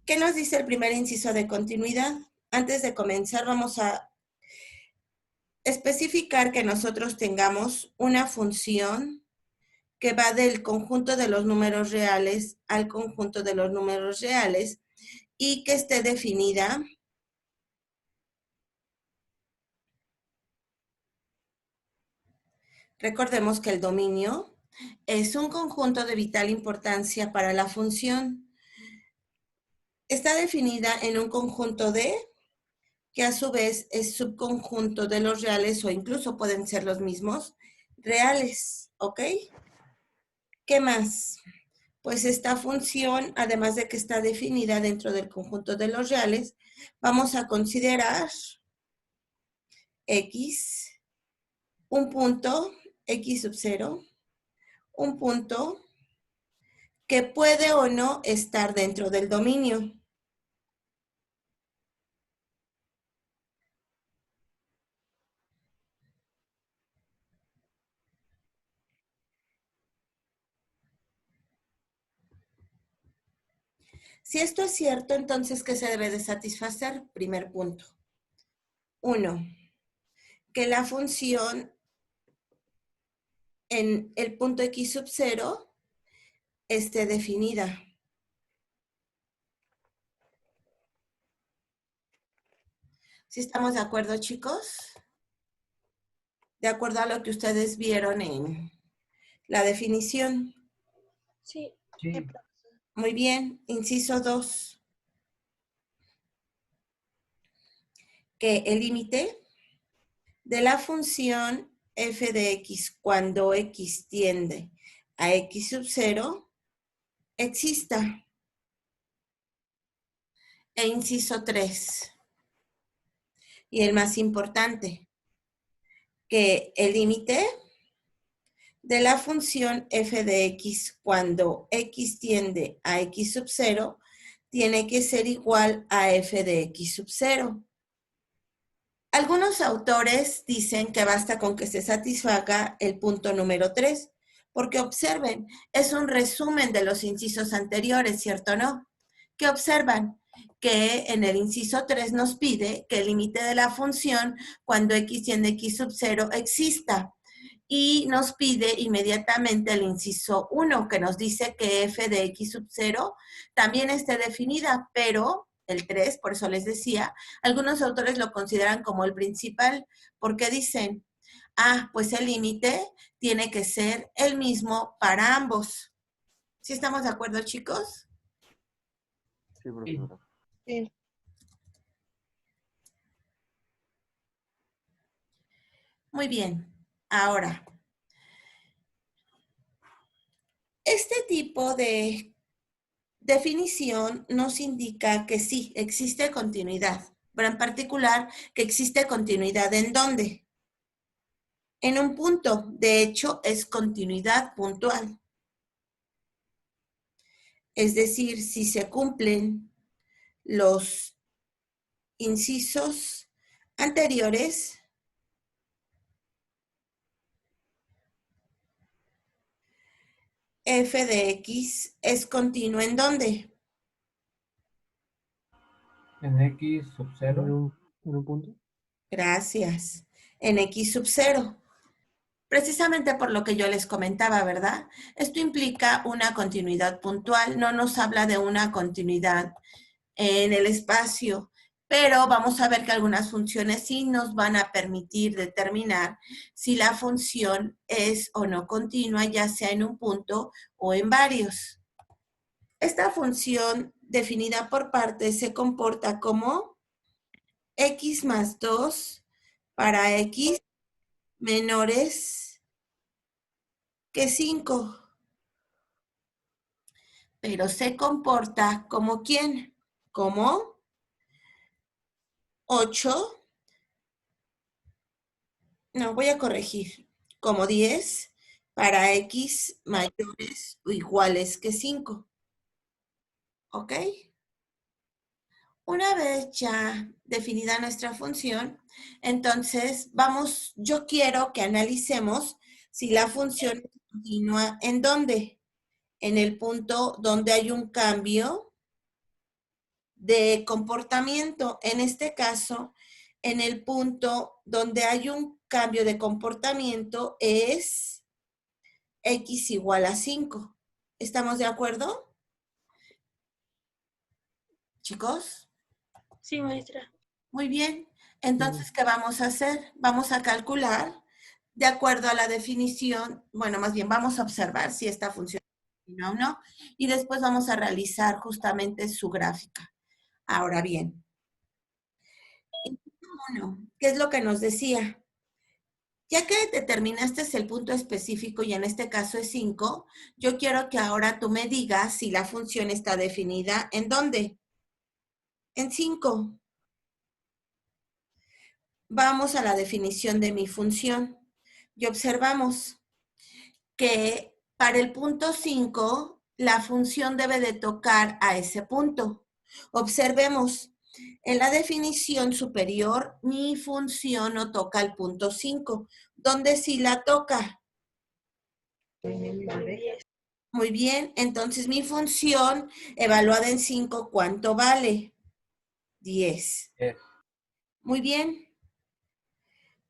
¿Qué nos dice el primer inciso de continuidad? Antes de comenzar, vamos a especificar que nosotros tengamos una función que va del conjunto de los números reales al conjunto de los números reales y que esté definida recordemos que el dominio es un conjunto de vital importancia para la función. Está definida en un conjunto de, que a su vez es subconjunto de los reales o incluso pueden ser los mismos reales, ¿ok? ¿Qué más? Pues esta función, además de que está definida dentro del conjunto de los reales, vamos a considerar x, un punto, x sub 0, un punto que puede o no estar dentro del dominio. Si esto es cierto, entonces, ¿qué se debe de satisfacer? Primer punto. 1. Que la función en el punto x sub 0 esté definida. ¿Sí estamos de acuerdo, chicos? De acuerdo a lo que ustedes vieron en la definición. Sí. Sí. Muy bien. Inciso 2. Que el límite de la función f de x cuando x tiende a x sub 0 exista. E inciso 3. Y el más importante, que el límite de la función f de x cuando x tiende a x sub 0 tiene que ser igual a f de x sub 0. Algunos autores dicen que basta con que se satisfaga el punto número 3, porque observen, es un resumen de los incisos anteriores, ¿cierto o no? ¿Qué observan? Que en el inciso 3 nos pide que el límite de la función cuando x tiende a x sub 0 exista. Y nos pide inmediatamente el inciso 1, que nos dice que f de x sub 0 también esté definida, pero el 3, por eso les decía, algunos autores lo consideran como el principal, porque dicen, pues el límite tiene que ser el mismo para ambos. ¿Sí estamos de acuerdo, chicos? Sí, profesora. Sí. Muy bien. Ahora, este tipo de definición nos indica que sí, existe continuidad, pero en particular que existe continuidad ¿en dónde? En un punto. De hecho, es continuidad puntual. Es decir, si se cumplen los incisos anteriores, f de x es continuo ¿en dónde? En X sub 0. ¿En un punto? Gracias. En x sub 0. Precisamente por lo que yo les comentaba, ¿verdad? Esto implica una continuidad puntual, no nos habla de una continuidad en el espacio, pero vamos a ver que algunas funciones sí nos van a permitir determinar si la función es o no continua, ya sea en un punto o en varios. Esta función definida por partes se comporta como x más 2 para x menores que 5. Pero se comporta como ¿quién? Como 8. No, voy a corregir. Como 10 para x mayores o iguales que 5. ¿Ok? Una vez ya definida nuestra función, entonces yo quiero que analicemos si la función es continua ¿en dónde? En el punto donde hay un cambio de comportamiento. En este caso, en el punto donde hay un cambio de comportamiento es x igual a 5. ¿Estamos de acuerdo? Chicos. Sí, maestra. Muy bien. Entonces, ¿qué vamos a hacer? Vamos a calcular de acuerdo a la definición, bueno, más bien vamos a observar si esta función funciona o no, y después vamos a realizar justamente su gráfica. Ahora bien, ¿qué es lo que nos decía? Ya que determinaste el punto específico y en este caso es 5, yo quiero que ahora tú me digas si la función está definida ¿en dónde? En 5. Vamos a la definición de mi función y observamos que para el punto 5 la función debe de tocar a ese punto. Observemos, en la definición superior mi función no toca al punto 5, ¿dónde sí la toca? Muy bien, entonces mi función evaluada en 5, ¿cuánto vale? 10. Muy bien.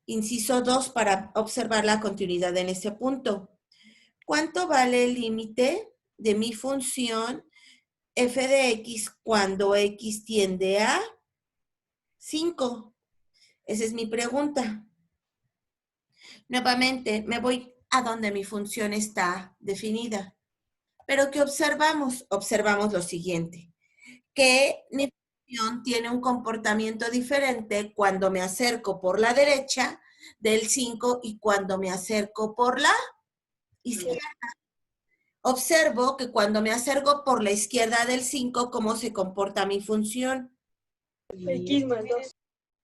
Inciso 2 para observar la continuidad en ese punto. ¿Cuánto vale el límite de mi función f de x cuando x tiende a 5? Esa es mi pregunta. Nuevamente, me voy a donde mi función está definida. Pero ¿qué observamos? Observamos lo siguiente, que mi función tiene un comportamiento diferente cuando me acerco por la derecha del 5 y cuando me acerco por la izquierda. Observo que cuando me acerco por la izquierda del 5, ¿cómo se comporta mi función? X más 2.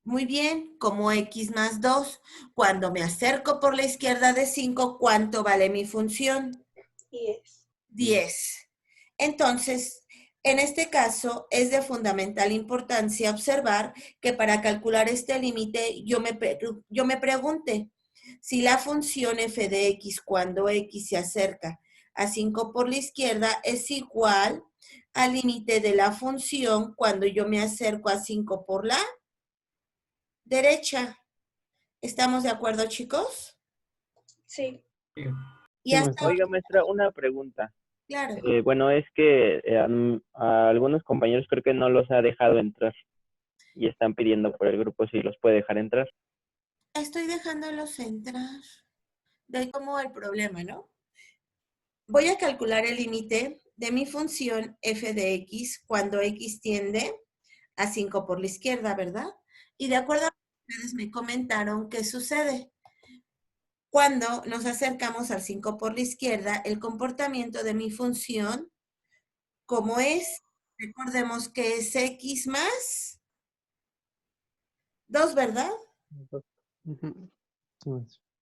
Muy bien, como x más 2. Cuando me acerco por la izquierda de 5, ¿cuánto vale mi función? 10. 10. Entonces, en este caso, es de fundamental importancia observar que para calcular este límite, yo me pregunte si la función f de x cuando x se acerca a 5 por la izquierda es igual al límite de la función cuando yo me acerco a 5 por la derecha. ¿Estamos de acuerdo, chicos? Sí. Y hasta Oiga, maestra, una pregunta. claro. Bueno, es que a algunos compañeros creo que no los ha dejado entrar y están pidiendo por el grupo si los puede dejar entrar. Estoy dejándolos entrar. De ahí como el problema, ¿no? Voy a calcular el límite de mi función f de x cuando x tiende a 5 por la izquierda, ¿verdad? Y de acuerdo a lo que ustedes me comentaron, ¿qué sucede? Cuando nos acercamos al 5 por la izquierda, el comportamiento de mi función, como es, recordemos que es x más 2, ¿verdad?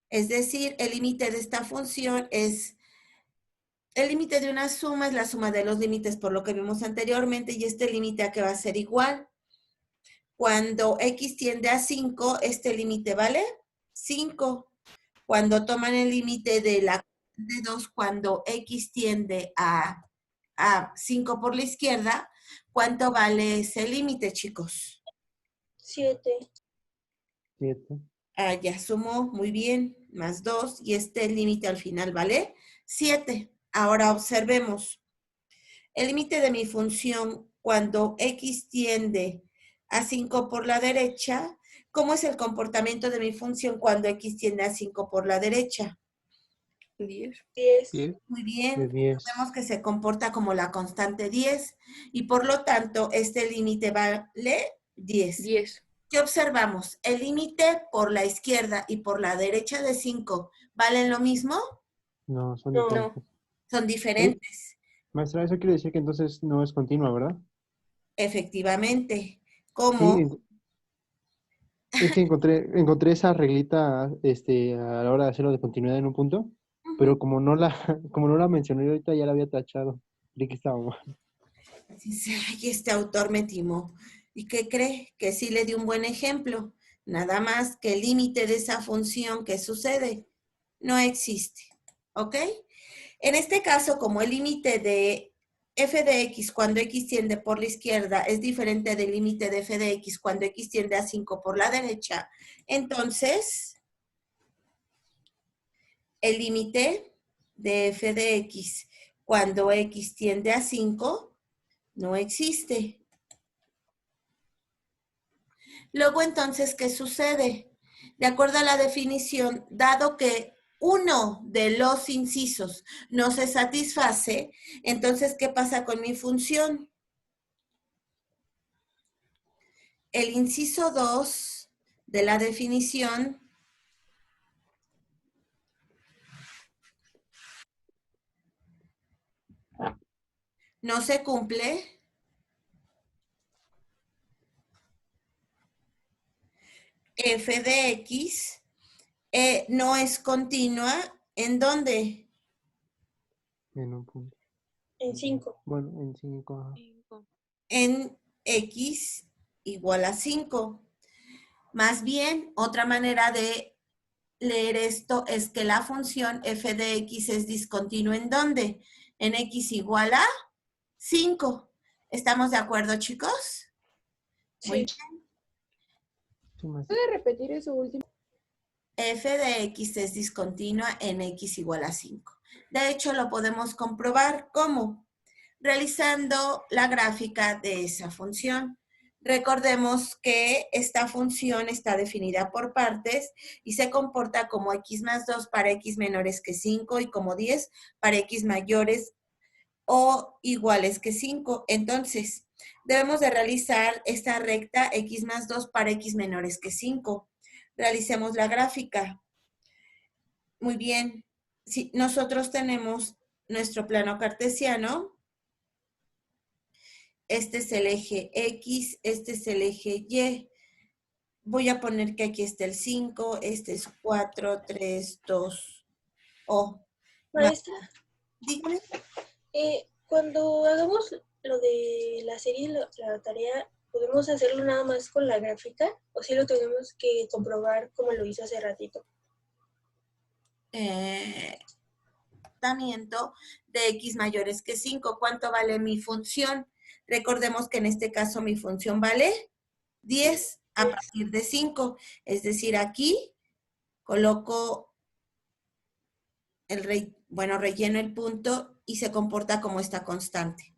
Es decir, el límite de esta función es, el límite de una suma es la suma de los límites por lo que vimos anteriormente y este límite a que va a ser igual. Cuando x tiende a 5, este límite vale 5. Cuando toman el límite de la de 2, cuando x tiende a 5 por la izquierda, ¿cuánto vale ese límite, chicos? 7. 7. Ah, ya sumó, muy bien, más 2, y este límite al final vale 7. Ahora observemos. El límite de mi función cuando x tiende a 5 por la derecha, ¿cómo es el comportamiento de mi función cuando x tiende a 5 por la derecha? 10. Muy bien, 10. vemos que se comporta como la constante 10 y por lo tanto este límite vale 10. 10. ¿Qué observamos? El límite por la izquierda y por la derecha de 5, ¿valen lo mismo? No, son No. diferentes. Son diferentes. Maestra, eso quiere decir que entonces no es continua, ¿verdad? Efectivamente. Sí, ¿Cómo? es que encontré esa reglita a la hora de hacerlo de continuidad en un punto, pero como no la, como no la mencioné ahorita, ya la había tachado. Creí que estaba mal. Dice, ay, este autor me timó. ¿Y qué cree? Que sí le di un buen ejemplo. Nada más que el límite de esa función que sucede no existe. ¿Ok? En este caso, como el límite de f de x cuando x tiende por la izquierda es diferente del límite de f de x cuando x tiende a 5 por la derecha, entonces el límite de f de x cuando x tiende a 5 no existe. Luego, entonces, ¿qué sucede? De acuerdo a la definición, dado que uno de los incisos no se satisface, entonces, ¿qué pasa con mi función? El inciso 2 de la definición no se cumple. F de x no es continua. ¿En dónde? En un punto. En 5. Bueno, en 5. En x igual a 5. Más bien, otra manera de leer esto es que la función f de x es discontinua. ¿En dónde? En x igual a 5. ¿Estamos de acuerdo, chicos? Muy Sí. bien. ¿Puede repetir eso último? F de x es discontinua en x igual a 5. De hecho, lo podemos comprobar. ¿Cómo? Realizando la gráfica de esa función. Recordemos que esta función está definida por partes y se comporta como x más 2 para x menores que 5 y como 10 para x mayores o iguales que 5. Entonces, debemos de realizar esta recta x más 2 para x menores que 5. Realicemos la gráfica. Muy bien. Si nosotros tenemos nuestro plano cartesiano, este es el eje X, este es el eje Y. Voy a poner que aquí está el 5, este es 4, 3, 2, O. Maestra, Dígame. cuando hagamos lo de la serie, la tarea, ¿podemos hacerlo nada más con la gráfica? ¿O si lo tenemos que comprobar como lo hizo hace ratito? Comportamiento de x mayores que 5. ¿Cuánto vale mi función? Recordemos que en este caso mi función vale 10 a partir de 5. Es decir, aquí coloco relleno el punto y se comporta como esta constante.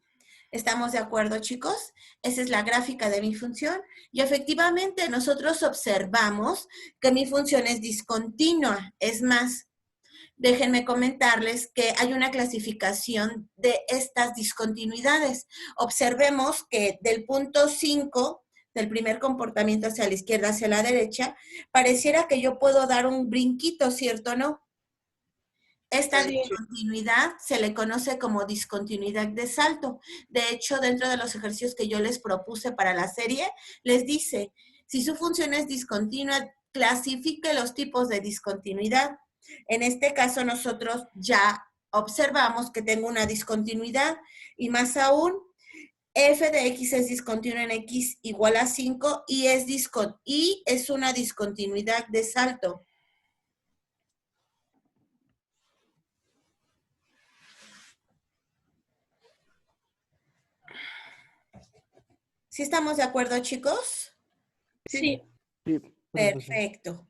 ¿Estamos de acuerdo, chicos? Esa es la gráfica de mi función. Y efectivamente nosotros observamos que mi función es discontinua. Es más, déjenme comentarles que hay una clasificación de estas discontinuidades. Observemos que del punto 5, del primer comportamiento hacia la izquierda, hacia la derecha, pareciera que yo puedo dar un brinquito, ¿cierto o no? Esta discontinuidad se le conoce como discontinuidad de salto. De hecho, dentro de los ejercicios que yo les propuse para la serie, les dice, si su función es discontinua, clasifique los tipos de discontinuidad. En este caso, nosotros ya observamos que tengo una discontinuidad y más aún, f de x es discontinua en x igual a 5 y es una discontinuidad de salto. ¿Sí estamos de acuerdo, chicos? Sí. Sí. Perfecto.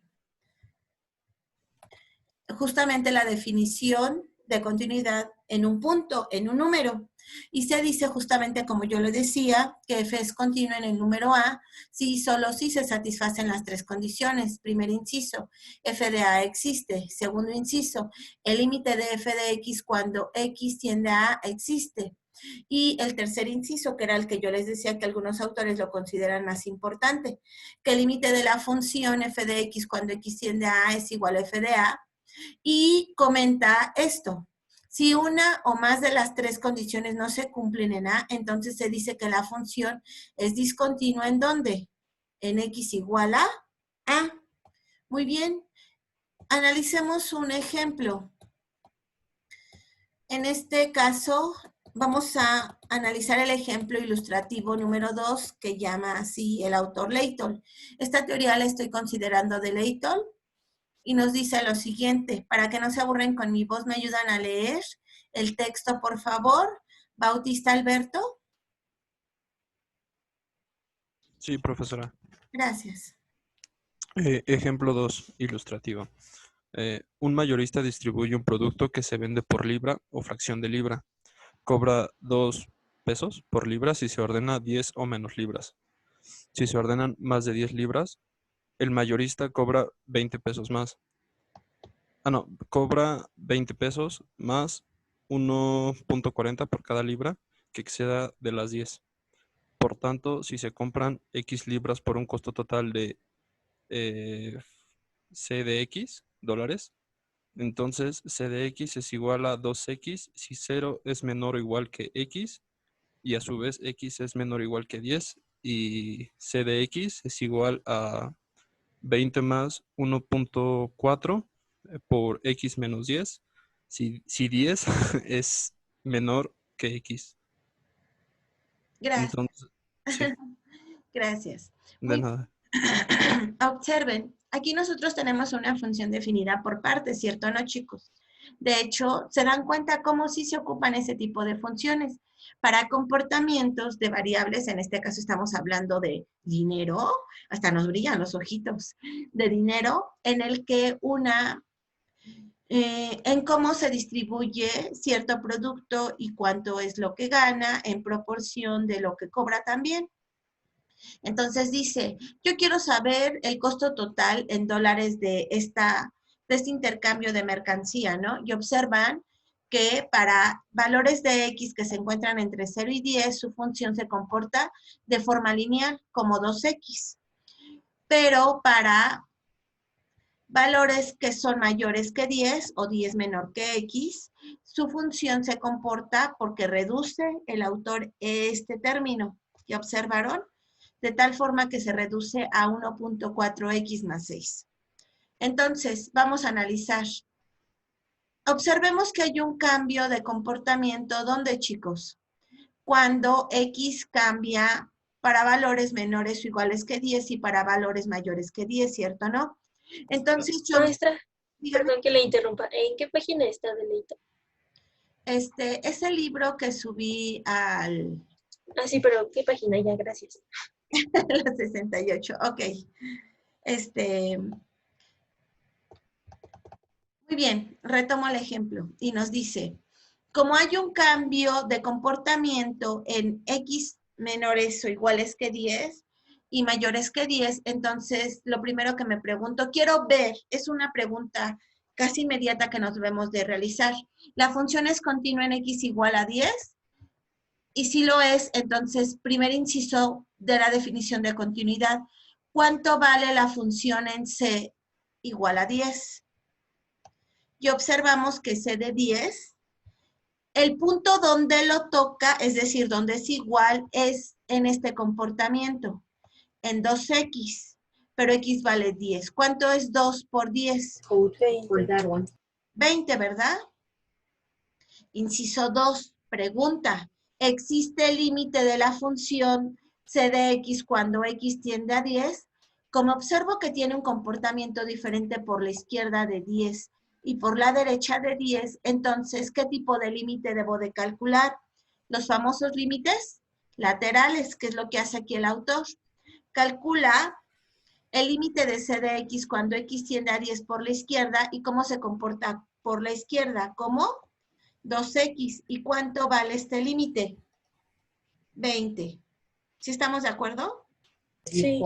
Justamente la definición de continuidad en un punto, en un número. Y se dice justamente, como yo le decía, que f es continua en el número A si y solo si se satisfacen las tres condiciones. Primer inciso, f de A existe. Segundo inciso, el límite de f de x cuando x tiende a A existe. Y el tercer inciso, que era el que yo les decía que algunos autores lo consideran más importante, que el límite de la función f de x cuando x tiende a A es igual a f de A. Y comenta esto. Si una o más de las tres condiciones no se cumplen en A, entonces se dice que la función es discontinua. ¿En dónde? En x igual a A. Muy bien. Analicemos un ejemplo. En este caso, vamos a analizar el ejemplo ilustrativo número 2, que llama así el autor Layton. Esta teoría la estoy considerando de Layton. Y nos dice lo siguiente, para que no se aburren con mi voz, me ayudan a leer el texto, por favor. Bautista Alberto. Sí, profesora. Gracias. Ejemplo 2, ilustrativo. Un mayorista distribuye un producto que se vende por libra o fracción de libra. Cobra 2 pesos por libra si se ordena 10 o menos libras. Si se ordenan más de 10 libras, el mayorista cobra 20 pesos más. Cobra 20 pesos más 1.40 por cada libra que exceda de las 10. Por tanto, si se compran X libras por un costo total de C de X dólares, entonces C de X es igual a 2X si 0 es menor o igual que X y a su vez X es menor o igual que 10 y C de X es igual a 20 más 1.4 por X menos 10 si 10 es menor que X. Gracias. Entonces, sí, Gracias. de nada. Observen, aquí nosotros tenemos una función definida por partes, ¿cierto o no, chicos? De hecho, se dan cuenta cómo sí se ocupan ese tipo de funciones. Para comportamientos de variables, en este caso estamos hablando de dinero, hasta nos brillan los ojitos, de dinero, en el que en cómo se distribuye cierto producto y cuánto es lo que gana en proporción de lo que cobra también. Entonces dice, yo quiero saber el costo total en dólares de este intercambio de mercancía, ¿no? Y observan que para valores de X que se encuentran entre 0 y 10, su función se comporta de forma lineal, como 2X. Pero para valores que son mayores que 10 o 10 menor que X, su función se comporta porque reduce el autor este término. ¿Ya observaron? De tal forma que se reduce a 1.4x más 6. Entonces, vamos a analizar. Observemos que hay un cambio de comportamiento. ¿Dónde, chicos? Cuando x cambia para valores menores o iguales que 10 y para valores mayores que 10, ¿cierto o no? Entonces, yo... Maestra, dígame. perdón que le interrumpa. ¿En qué página está, Deleita? Es el libro que subí al... Ah, sí, pero ¿qué página? Ya, gracias. la 68, ok. Muy bien, retomo el ejemplo y nos dice, como hay un cambio de comportamiento en X menores o iguales que 10 y mayores que 10, entonces lo primero que me pregunto, quiero ver, es una pregunta casi inmediata que nos debemos de realizar. ¿La función es continua en X igual a 10? Y si lo es, entonces, primer inciso de la definición de continuidad, ¿cuánto vale la función en C igual a 10? Y observamos que C de 10, el punto donde lo toca, es decir, donde es igual, es en este comportamiento, en 2X, pero X vale 10. ¿Cuánto es 2 por 10? 20, ¿verdad? Inciso 2, pregunta, ¿existe el límite de la función C de X cuando X tiende a 10? Como observo que tiene un comportamiento diferente por la izquierda de 10 y por la derecha de 10, entonces, ¿qué tipo de límite debo de calcular? Los famosos límites laterales, que es lo que hace aquí el autor. Calcula el límite de C de X cuando X tiende a 10 por la izquierda y cómo se comporta por la izquierda. ¿Cómo? 2X. ¿Y cuánto vale este límite? 20. ¿Sí estamos de acuerdo? Sí.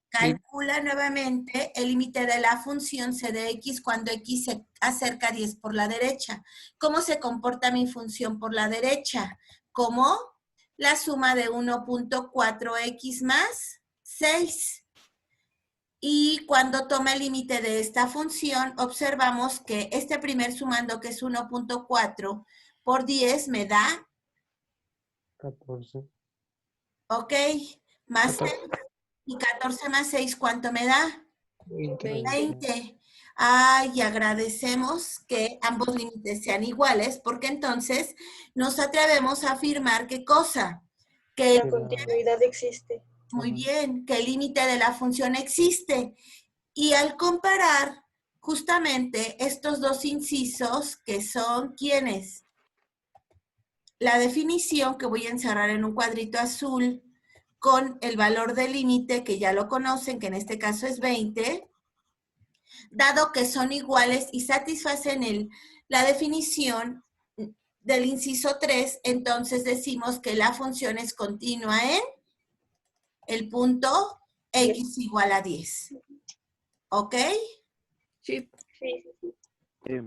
Calcula nuevamente el límite de la función C de X cuando X se acerca a 10 por la derecha. ¿Cómo se comporta mi función por la derecha? Como la suma de 1.4X más 6. Y cuando toma el límite de esta función, observamos que este primer sumando, que es 1.4 por 10, me da 14. Ok, más 6. 14. Y 14 más 6, ¿cuánto me da? 20. 20. Ay, agradecemos que ambos límites sean iguales, porque entonces nos atrevemos a afirmar ¿qué cosa? Que La continuidad existe. muy bien, que el límite de la función existe. Y al comparar justamente estos dos incisos, que son ¿quiénes? la definición que voy a encerrar en un cuadrito azul con el valor del límite, que ya lo conocen, que en este caso es 20, dado que son iguales y satisfacen la definición del inciso 3, entonces decimos que la función es continua en el punto x igual a 10. ¿Ok? Sí. Sí. Sí.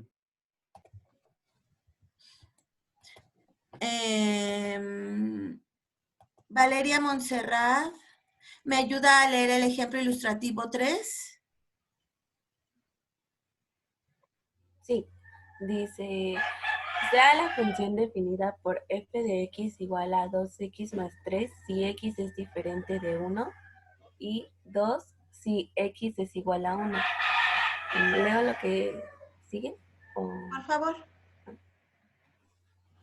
Valeria Montserrat, ¿me ayuda a leer el ejemplo ilustrativo 3? Sí, dice, sea la función definida por f de x igual a 2x más 3 si x es diferente de 1 y 2 si x es igual a 1. ¿Leo lo que sigue? Por favor.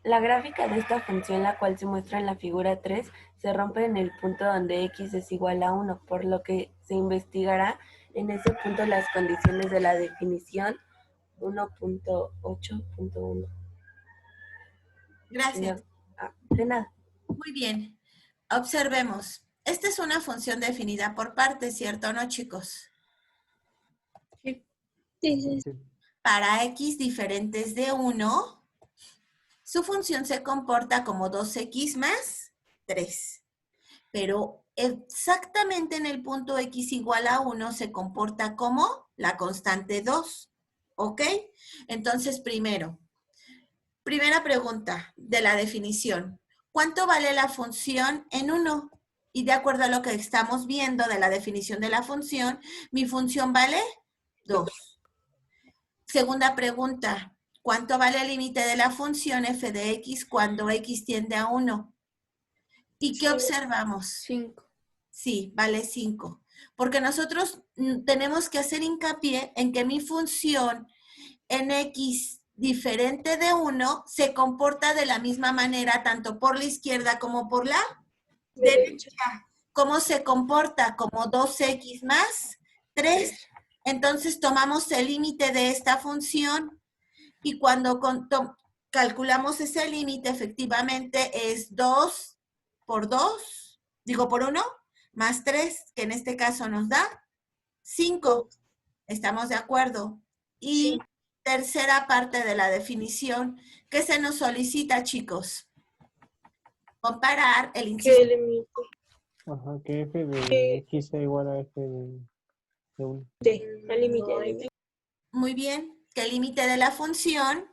La gráfica de esta función, la cual se muestra en la figura 3, se rompe en el punto donde x es igual a 1, por lo que se investigará en ese punto las condiciones de la definición 1.8.1. Gracias. De nada. Muy bien. Observemos. Esta es una función definida por partes, ¿cierto o no, chicos? Sí. Para x diferentes de 1, su función se comporta como 2x más 3. Pero exactamente en el punto x igual a 1 se comporta como la constante 2. ¿Ok? Entonces, primera pregunta de la definición. ¿Cuánto vale la función en 1? Y de acuerdo a lo que estamos viendo de la definición de la función, mi función vale 2. Segunda pregunta. ¿Cuánto vale el límite de la función f de x cuando x tiende a 1? ¿Y qué observamos? 5. Sí, vale 5. Porque nosotros tenemos que hacer hincapié en que mi función en x diferente de 1 se comporta de la misma manera tanto por la izquierda como por la derecha. ¿Cómo se comporta? Como 2x más 3. Entonces tomamos el límite de esta función y cuando calculamos ese límite, efectivamente es 2 por 2, por 1, más 3, que en este caso nos da 5. ¿Estamos de acuerdo? Y tercera parte de la definición, ¿qué se nos solicita, chicos? Comparar el inciso. ¿Qué límite? Ajá, que f de x sea igual a f de 1. Al límite. Muy bien, que el límite de la función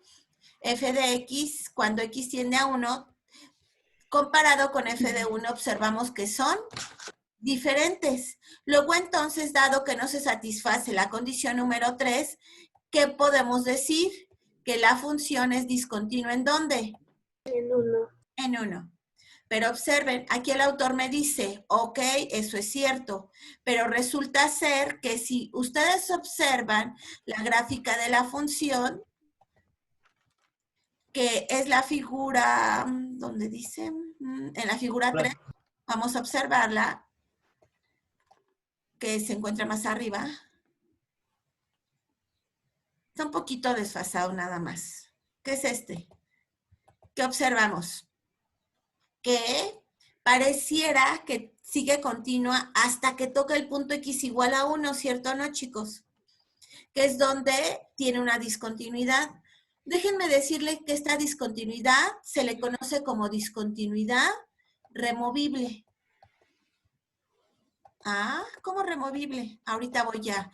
f de x cuando x tiende a 1, comparado con f de 1, observamos que son diferentes. Luego entonces, dado que no se satisface la condición número 3, ¿qué podemos decir? Que la función es discontinua ¿en dónde? En 1. En 1. Pero observen, aquí el autor me dice, ok, eso es cierto, pero resulta ser que si ustedes observan la gráfica de la función, que es la figura, ¿dónde dice? En la figura 3, vamos a observarla, que se encuentra más arriba. Está un poquito desfasado nada más. ¿Qué es este? ¿Qué observamos? Que pareciera que sigue continua hasta que toca el punto x igual a 1, ¿cierto o no, chicos? Que es donde tiene una discontinuidad. Déjenme decirles que esta discontinuidad se le conoce como discontinuidad removible. Ah, ¿cómo removible? Ahorita voy a...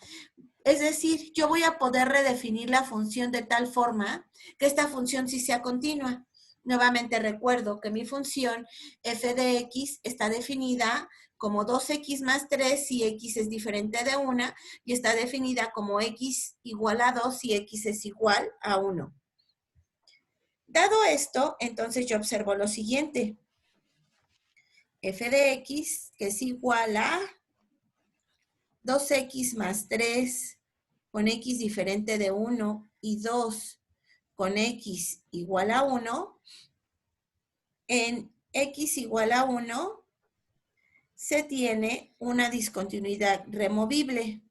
Es decir, yo voy a poder redefinir la función de tal forma que esta función sí sea continua. Nuevamente recuerdo que mi función f de x está definida como 2x más 3 si x es diferente de 1 y está definida como x igual a 2 si x es igual a 1. Dado esto, entonces yo observo lo siguiente. F de x, que es igual a 2x más 3 con x diferente de 1 y 2 con x igual a 1, en x igual a 1 se tiene una discontinuidad removible.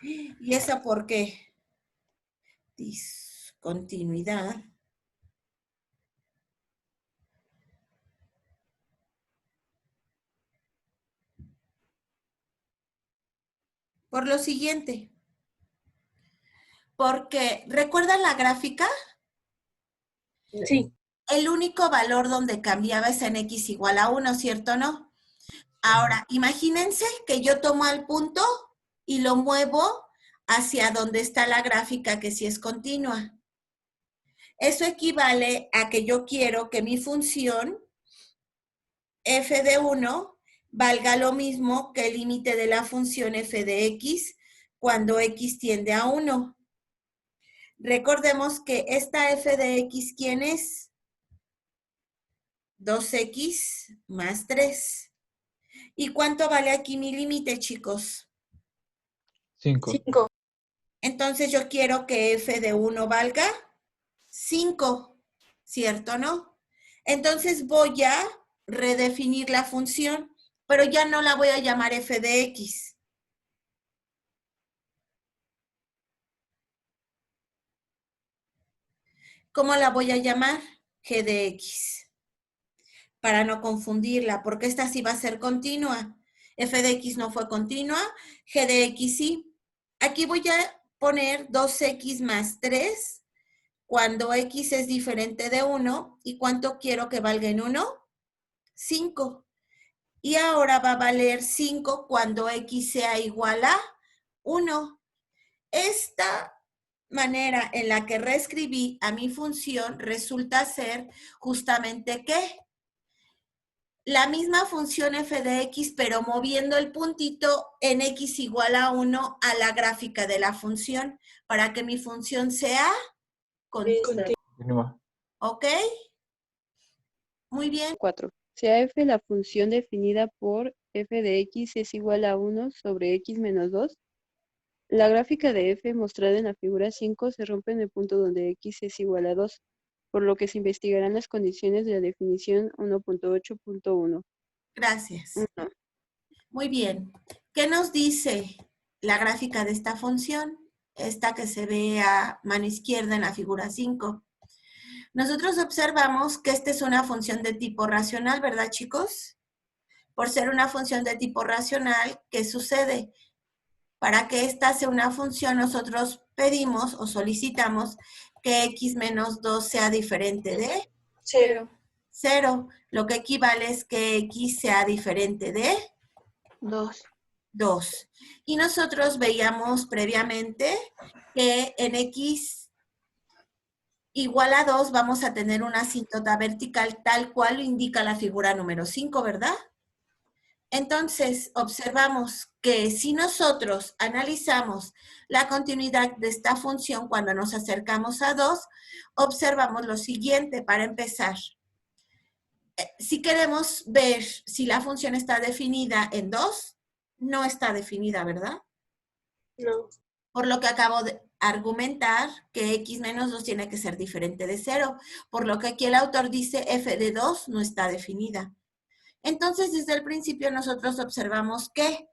¿Y esa por qué? Discontinuidad Por lo siguiente. Porque, ¿recuerdan la gráfica? Sí. El único valor donde cambiaba es en x igual a 1, ¿cierto o no? Ahora, imagínense que yo tomo al punto y lo muevo hacia donde está la gráfica que sí es continua. Eso equivale a que yo quiero que mi función f de 1 valga lo mismo que el límite de la función f de x cuando x tiende a 1. Recordemos que esta f de x, ¿quién es? 2x más 3. ¿Y cuánto vale aquí mi límite, chicos? 5. 5. Entonces yo quiero que f de 1 valga 5, ¿cierto o no? Entonces voy a redefinir la función, pero ya no la voy a llamar f de x. ¿Cómo la voy a llamar? G de x. Para no confundirla, porque esta sí va a ser continua. F de x no fue continua, G de x sí. Aquí voy a poner 2x más 3 cuando x es diferente de 1. ¿Y cuánto quiero que valga en 1? 5. Y ahora va a valer 5 cuando x sea igual a 1. Esta manera en la que reescribí a mi función resulta ser justamente ¿qué? La misma función f de x, pero moviendo el puntito en x igual a 1 a la gráfica de la función, para que mi función sea continua. ¿Ok? Muy bien. 4. Sea f la función definida por f de x es igual a 1 sobre x menos 2. La gráfica de f mostrada en la figura 5 se rompe en el punto donde x es igual a 2, por lo que se investigarán las condiciones de la definición 1.8.1. Gracias. 1. Muy bien. ¿Qué nos dice la gráfica de esta función? Esta que se ve a mano izquierda en la figura 5. Nosotros observamos que esta es una función de tipo racional, ¿verdad, chicos? Por ser una función de tipo racional, ¿qué sucede? Para que esta sea una función, nosotros pedimos o solicitamos que x menos 2 sea diferente de 0. 0, lo que equivale es que x sea diferente de 2. 2. Y nosotros veíamos previamente que en x igual a 2 vamos a tener una asíntota vertical tal cual lo indica la figura número 5, ¿verdad? Entonces, observamos que si nosotros analizamos la continuidad de esta función cuando nos acercamos a 2, observamos lo siguiente para empezar. Si queremos ver si la función está definida en 2, no está definida, ¿verdad? No. Por lo que acabo de argumentar que x menos 2 tiene que ser diferente de 0, por lo que aquí el autor dice f de 2 no está definida. Entonces, desde el principio nosotros observamos que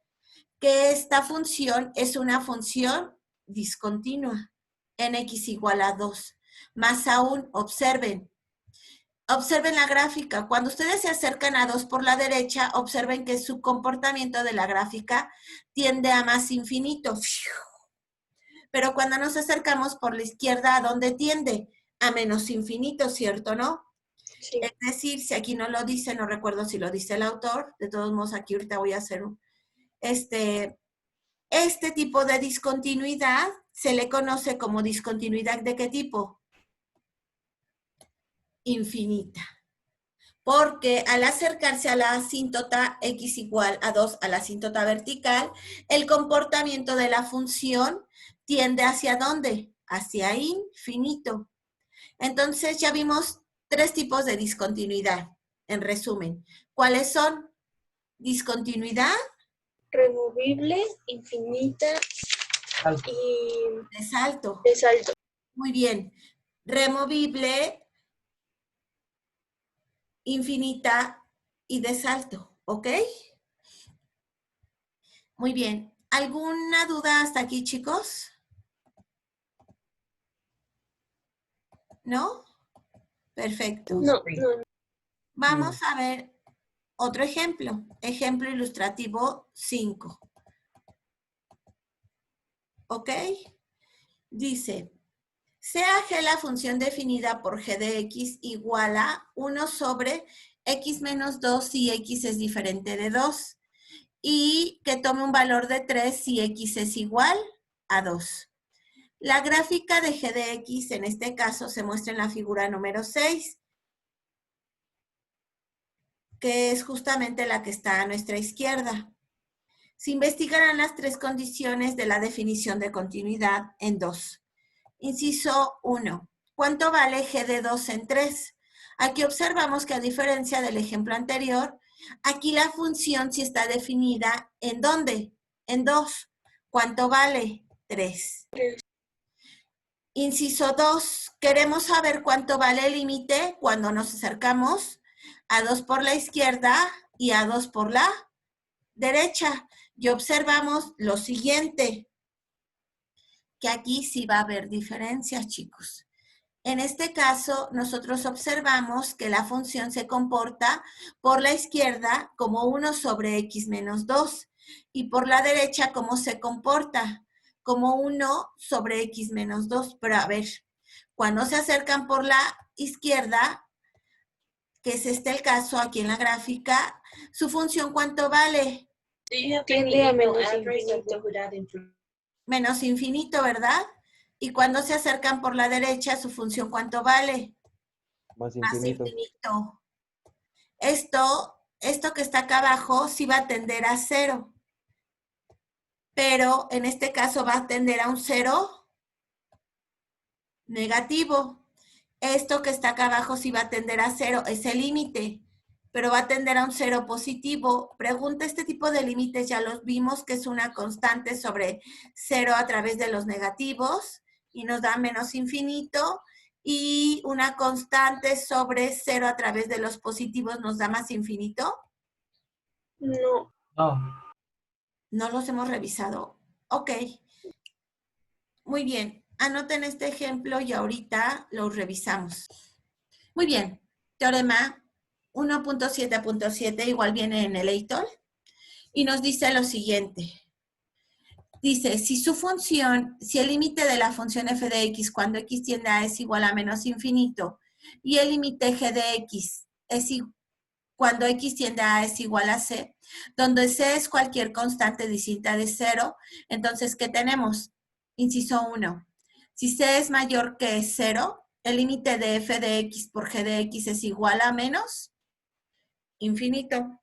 esta función es una función discontinua en x igual a 2. Más aún, observen la gráfica. Cuando ustedes se acercan a 2 por la derecha, observen que su comportamiento de la gráfica tiende a más infinito. Pero cuando nos acercamos por la izquierda, ¿a dónde tiende? A menos infinito, ¿cierto, no? Sí. Es decir, si aquí no lo dice, no recuerdo si lo dice el autor, de todos modos aquí ahorita voy a hacer este tipo de discontinuidad se le conoce como discontinuidad ¿de qué tipo? Infinita. Porque al acercarse a la asíntota x igual a 2 a la asíntota vertical, el comportamiento de la función tiende ¿hacia dónde? Hacia infinito. Entonces ya vimos 3 tipos de discontinuidad, en resumen. ¿Cuáles son? Discontinuidad. Removible, infinita y De salto. de salto. Muy bien. Removible, infinita y de salto, ¿ok? Muy bien. ¿Alguna duda hasta aquí, chicos? ¿No? Perfecto. No. Vamos a ver otro ejemplo. Ejemplo ilustrativo 5. ¿ok? Dice, sea G la función definida por G de X igual a 1 sobre X menos 2 si X es diferente de 2. Y que tome un valor de 3 si X es igual a 2. La gráfica de G de X en este caso se muestra en la figura número 6, que es justamente la que está a nuestra izquierda. Se investigarán las tres condiciones de la definición de continuidad en 2. Inciso 1. ¿Cuánto vale G de 2 en 3? Aquí observamos que a diferencia del ejemplo anterior, aquí la función sí está definida ¿en dónde? En 2. ¿Cuánto vale? 3. Inciso 2. Queremos saber cuánto vale el límite cuando nos acercamos a 2 por la izquierda y a 2 por la derecha. Y observamos lo siguiente, que aquí sí va a haber diferencias, chicos. En este caso, nosotros observamos que la función se comporta por la izquierda como 1 sobre x menos 2 y por la derecha como se comporta como 1 sobre x menos 2. Pero a ver, cuando se acercan por la izquierda, que es este el caso aquí en la gráfica, su función ¿cuánto vale? Tiende a menos infinito. Menos infinito, ¿verdad? Y cuando se acercan por la derecha, su función ¿cuánto vale? Más Más infinito. infinito. Esto que está acá abajo sí va a tender a 0. Pero en este caso va a tender a un 0 negativo. Esto que está acá abajo sí va a tender a 0, es el límite, pero va a tender a un 0 positivo. Pregunta, este tipo de límites ya los vimos, que es una constante sobre 0 a través de los negativos y nos da menos infinito, y una constante sobre 0 a través de los positivos nos da más infinito. No. No. ¿No los hemos revisado? Ok. Muy bien. Anoten este ejemplo y ahorita lo revisamos. Muy bien. Teorema 1.7.7 igual viene en el EITOL y nos dice lo siguiente. Dice, si el límite de la función f de x cuando x tiende a es igual a menos infinito y el límite g de x cuando x tiende a es igual a c, donde c es cualquier constante distinta de 0, entonces, ¿qué tenemos? Inciso 1. Si c es mayor que 0, el límite de f de x por g de x es igual a menos infinito.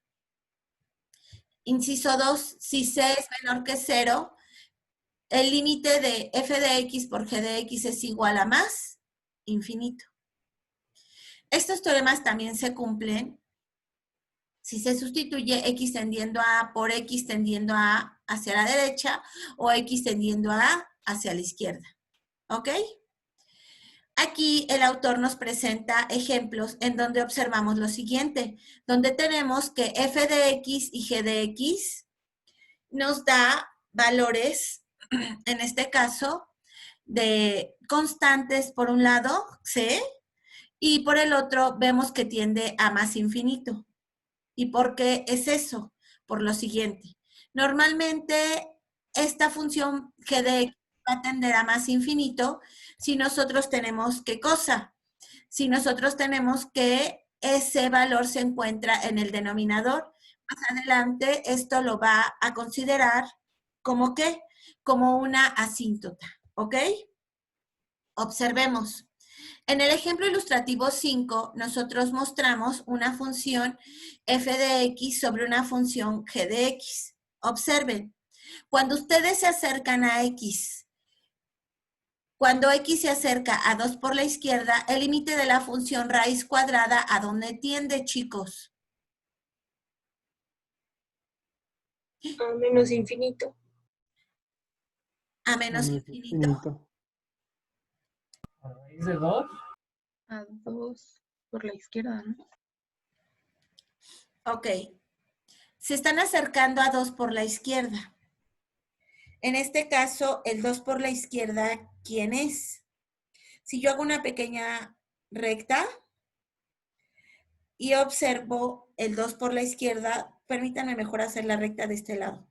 Inciso 2. Si c es menor que 0, el límite de f de x por g de x es igual a más infinito. Estos teoremas también se cumplen si se sustituye x tendiendo a por x tendiendo a hacia la derecha o x tendiendo a hacia la izquierda. ¿Ok? Aquí el autor nos presenta ejemplos en donde observamos lo siguiente, donde tenemos que f de x y g de x nos da valores, en este caso, de constantes por un lado, c, y por el otro vemos que tiende a más infinito. ¿Y por qué es eso? Por lo siguiente. Normalmente esta función g de x va a tender a más infinito si nosotros tenemos ¿qué cosa? Si nosotros tenemos que ese valor se encuentra en el denominador. Más adelante esto lo va a considerar como ¿qué? Como una asíntota, ¿ok? Observemos. En el ejemplo ilustrativo 5, nosotros mostramos una función f de x sobre una función g de x. Observen, cuando ustedes se acercan a x, cuando x se acerca a 2 por la izquierda, el límite de la función raíz cuadrada, ¿a dónde tiende, chicos? A menos infinito. A menos infinito. ¿A raíz de 2? A 2 por la izquierda, ¿no? Ok. Se están acercando a 2 por la izquierda. En este caso, el 2 por la izquierda, ¿quién es? Si yo hago una pequeña recta y observo el 2 por la izquierda, permítanme mejor hacer la recta de este lado.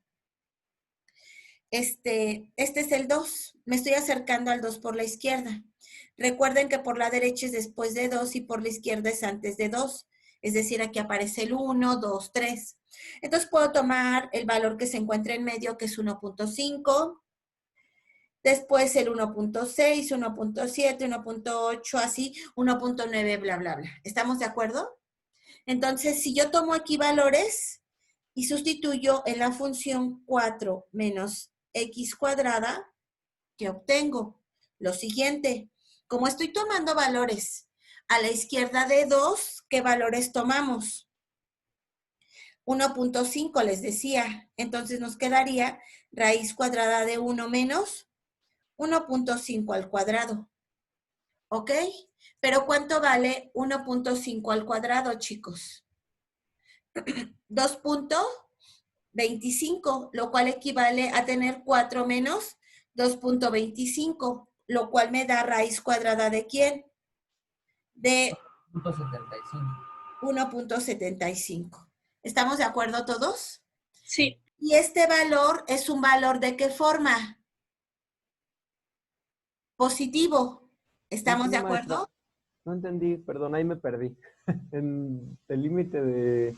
este es el 2. Me estoy acercando al 2 por la izquierda. Recuerden que por la derecha es después de 2 y por la izquierda es antes de 2. Es decir, aquí aparece el 1, 2, 3. Entonces puedo tomar el valor que se encuentra en medio, que es 1.5. Después el 1.6, 1.7, 1.8, así, 1.9, bla, bla, bla. ¿Estamos de acuerdo? Entonces, si yo tomo aquí valores y sustituyo en la función 4 menos x cuadrada, ¿qué obtengo? Lo siguiente, como estoy tomando valores a la izquierda de 2, ¿qué valores tomamos? 1.5 les decía, entonces nos quedaría raíz cuadrada de 1 menos 1.5 al cuadrado. ¿Ok? Pero ¿cuánto vale 1.5 al cuadrado, chicos? 2.25, lo cual equivale a tener 4 menos 2.25, lo cual me da raíz cuadrada ¿de quién? De 1.75. ¿Estamos de acuerdo todos? Sí. Y este valor es un valor ¿de qué forma? Positivo. ¿Estamos de Maestra, acuerdo? no entendí, perdón, ahí me perdí. En el límite de...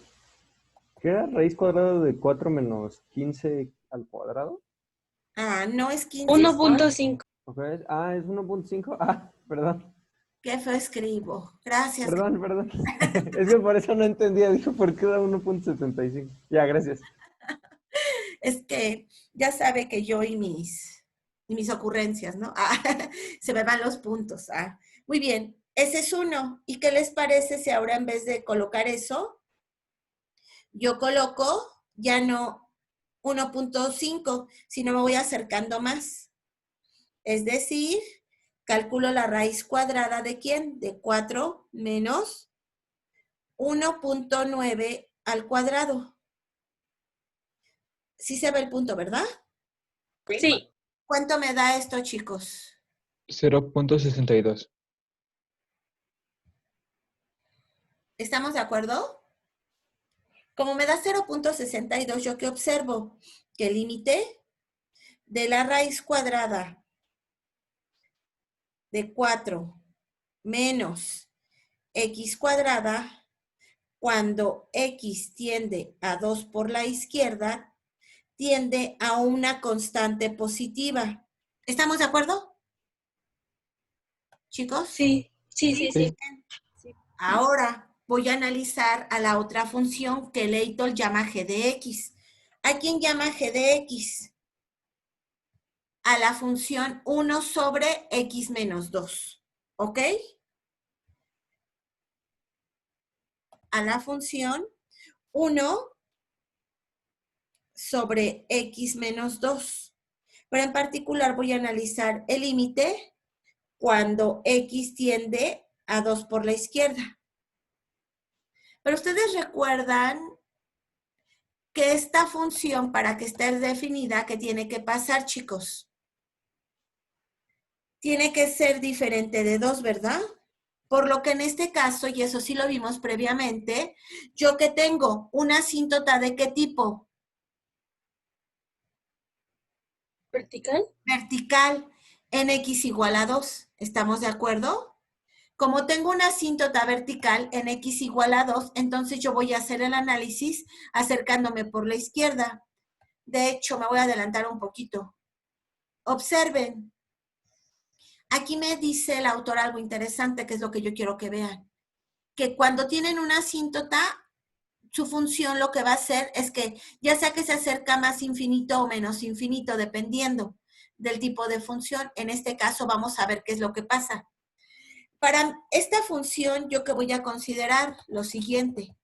¿Qué era? ¿Raíz cuadrada de 4 menos 15 al cuadrado? Ah, no es 15. 1.5. Okay. Ah, es 1.5. Ah, perdón. Qué feo escribo. Gracias. Perdón. Es que por eso no entendía. Dijo, ¿por qué da 1.75? Ya, gracias. Es que ya sabe que yo y mis ocurrencias, ¿no? Se me van los puntos. Muy bien, ese es 1. ¿Y qué les parece si ahora en vez de colocar eso, yo coloco ya no 1.5, sino me voy acercando más? Es decir, calculo la raíz cuadrada ¿de quién? De 4 menos 1.9 al cuadrado. Sí se ve el punto, ¿verdad? Sí. ¿Cuánto me da esto, chicos? 0.62. ¿Estamos de acuerdo? Como me da 0.62, ¿yo qué observo? Que el límite de la raíz cuadrada de 4 menos x cuadrada, cuando x tiende a 2 por la izquierda, tiende a una constante positiva. ¿Estamos de acuerdo? ¿Chicos? Sí. Ahora voy a analizar a la otra función que Leitol llama g de x. ¿A quién llama g de x? A la función 1 sobre x menos 2. ¿Ok? A la función 1 sobre x menos 2. Pero en particular voy a analizar el límite cuando x tiende a 2 por la izquierda. Pero ustedes recuerdan que esta función, para que esté definida, ¿qué tiene que pasar, chicos? Tiene que ser diferente de 2, ¿verdad? Por lo que en este caso, y eso sí lo vimos previamente, yo que tengo una asíntota ¿de qué tipo? ¿Vertical? Vertical, en x igual a 2. ¿Estamos de acuerdo? Como tengo una asíntota vertical en x igual a 2, entonces yo voy a hacer el análisis acercándome por la izquierda. De hecho, me voy a adelantar un poquito. Observen. Aquí me dice el autor algo interesante, que es lo que yo quiero que vean. Que cuando tienen una asíntota, su función lo que va a hacer es que ya sea que se acerca más infinito o menos infinito, dependiendo del tipo de función. En este caso vamos a ver qué es lo que pasa. Para esta función, ¿yo qué voy a considerar? Lo siguiente.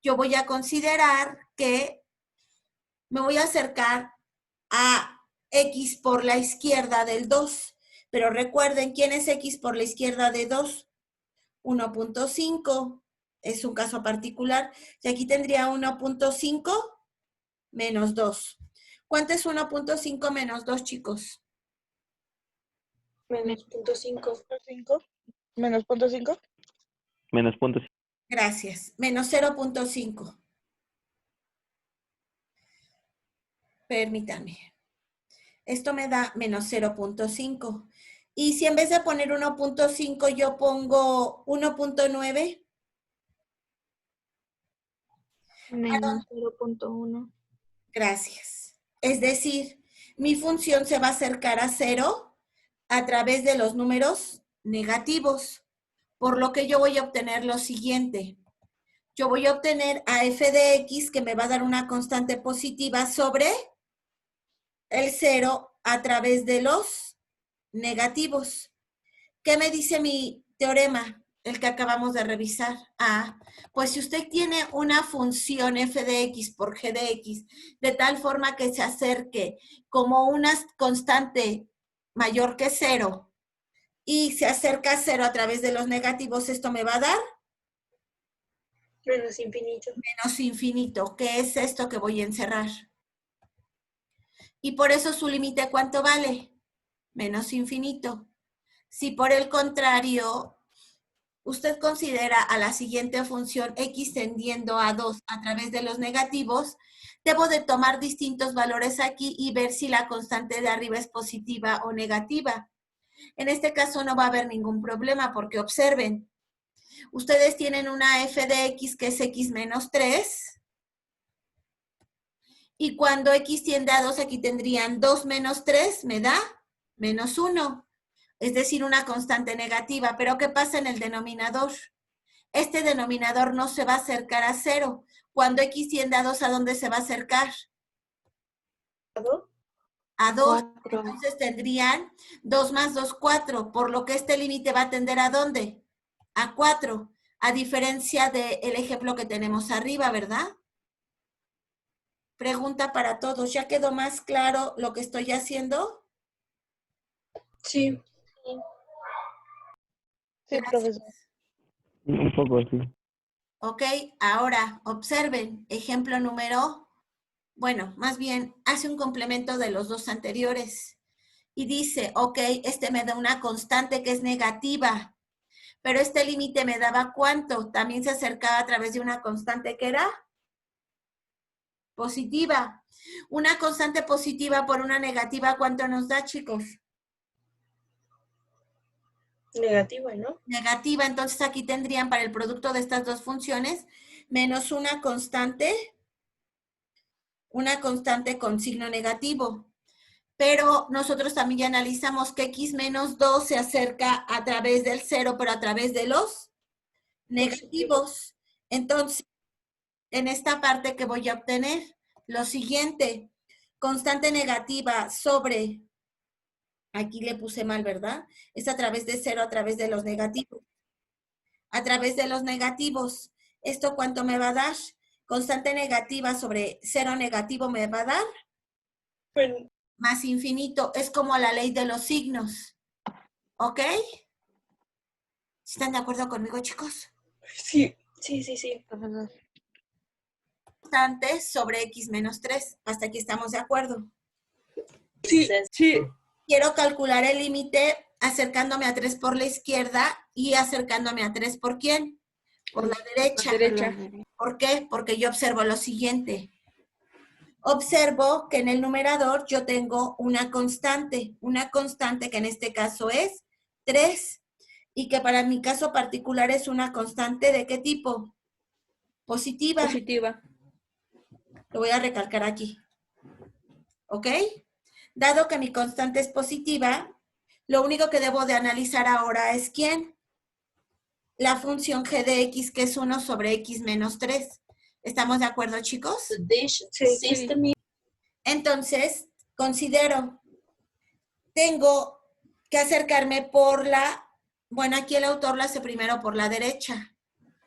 Yo voy a considerar que me voy a acercar a x por la izquierda del 2. Pero recuerden, ¿quién es x por la izquierda de 2? 1.5. Es un caso particular. Y aquí tendría 1.5 menos 2. ¿Cuánto es 1.5 menos 2, chicos? Menos 0.5. Menos 0.5. Menos puntos. Gracias. Menos 0.5. Permítame. Esto me da menos 0.5. Y si en vez de poner 1.5 yo pongo 1.9. Menos 0.1. Gracias. Es decir, mi función se va a acercar a 0 a través de los números negativos, por lo que yo voy a obtener lo siguiente. Yo voy a obtener a f de x, que me va a dar una constante positiva sobre el 0 a través de los negativos. ¿Qué me dice mi teorema? El que acabamos de revisar. Pues si usted tiene una función f de x por g de x, de tal forma que se acerque como una constante mayor que 0 y se acerca a 0 a través de los negativos, esto me va a dar Menos infinito. menos infinito, que es esto que voy a encerrar. Y por eso su límite, ¿cuánto vale? Menos infinito. Si por el contrario, usted considera a la siguiente función x tendiendo a 2 a través de los negativos, debo de tomar distintos valores aquí y ver si la constante de arriba es positiva o negativa. En este caso no va a haber ningún problema porque observen, ustedes tienen una f de x que es x menos 3 y cuando x tiende a 2 aquí tendrían 2 menos 3 me da menos 1. Es decir, una constante negativa. Pero ¿qué pasa en el denominador? Este denominador no se va a acercar a 0. Cuando x tiende a 2, ¿a dónde se va a acercar? A 2. Entonces tendrían 2 más 2, 4. Por lo que este límite va a tender ¿a dónde? A 4. A diferencia del ejemplo que tenemos arriba, ¿verdad? Pregunta para todos. ¿Ya quedó más claro lo que estoy haciendo? Sí. Sí, profesor. Un poco, sí. Ok, ahora observen, ejemplo número, bueno, más bien hace un complemento de los dos anteriores y dice, ok, este me da una constante que es negativa, pero este límite me daba ¿cuánto? También se acercaba a través de una constante que era positiva. Una constante positiva por una negativa, ¿cuánto nos da, chicos? Negativa, ¿no? Negativa, entonces aquí tendrían para el producto de estas dos funciones menos una constante con signo negativo. Pero nosotros también ya analizamos que x menos 2 se acerca a través del 0, pero a través de los negativos. Entonces, en esta parte que voy a obtener, lo siguiente, constante negativa sobre, aquí le puse mal, ¿verdad? Es a través de 0, a través de los negativos. A través de los negativos. ¿Esto cuánto me va a dar? Constante negativa sobre 0 negativo me va a dar Bueno, más infinito. Es como la ley de los signos. ¿Ok? ¿Están de acuerdo conmigo, chicos? sí, sí, sí, sí. Constante sobre x menos 3. Hasta aquí estamos de acuerdo. Sí, sí. Quiero calcular el límite acercándome a 3 por la izquierda y acercándome a 3 ¿por quién? Por la derecha. ¿Por qué? Porque yo observo lo siguiente. Observo que en el numerador yo tengo una constante que en este caso es 3 y que para mi caso particular es una constante ¿de qué tipo? Positiva. Positiva. Lo voy a recalcar aquí. ¿Ok? Dado que mi constante es positiva, lo único que debo de analizar ahora es ¿quién? La función g de x, que es 1 sobre x menos 3. ¿Estamos de acuerdo, chicos? Sí. Entonces, considero, tengo que acercarme por la, bueno, aquí el autor lo hace primero por la derecha.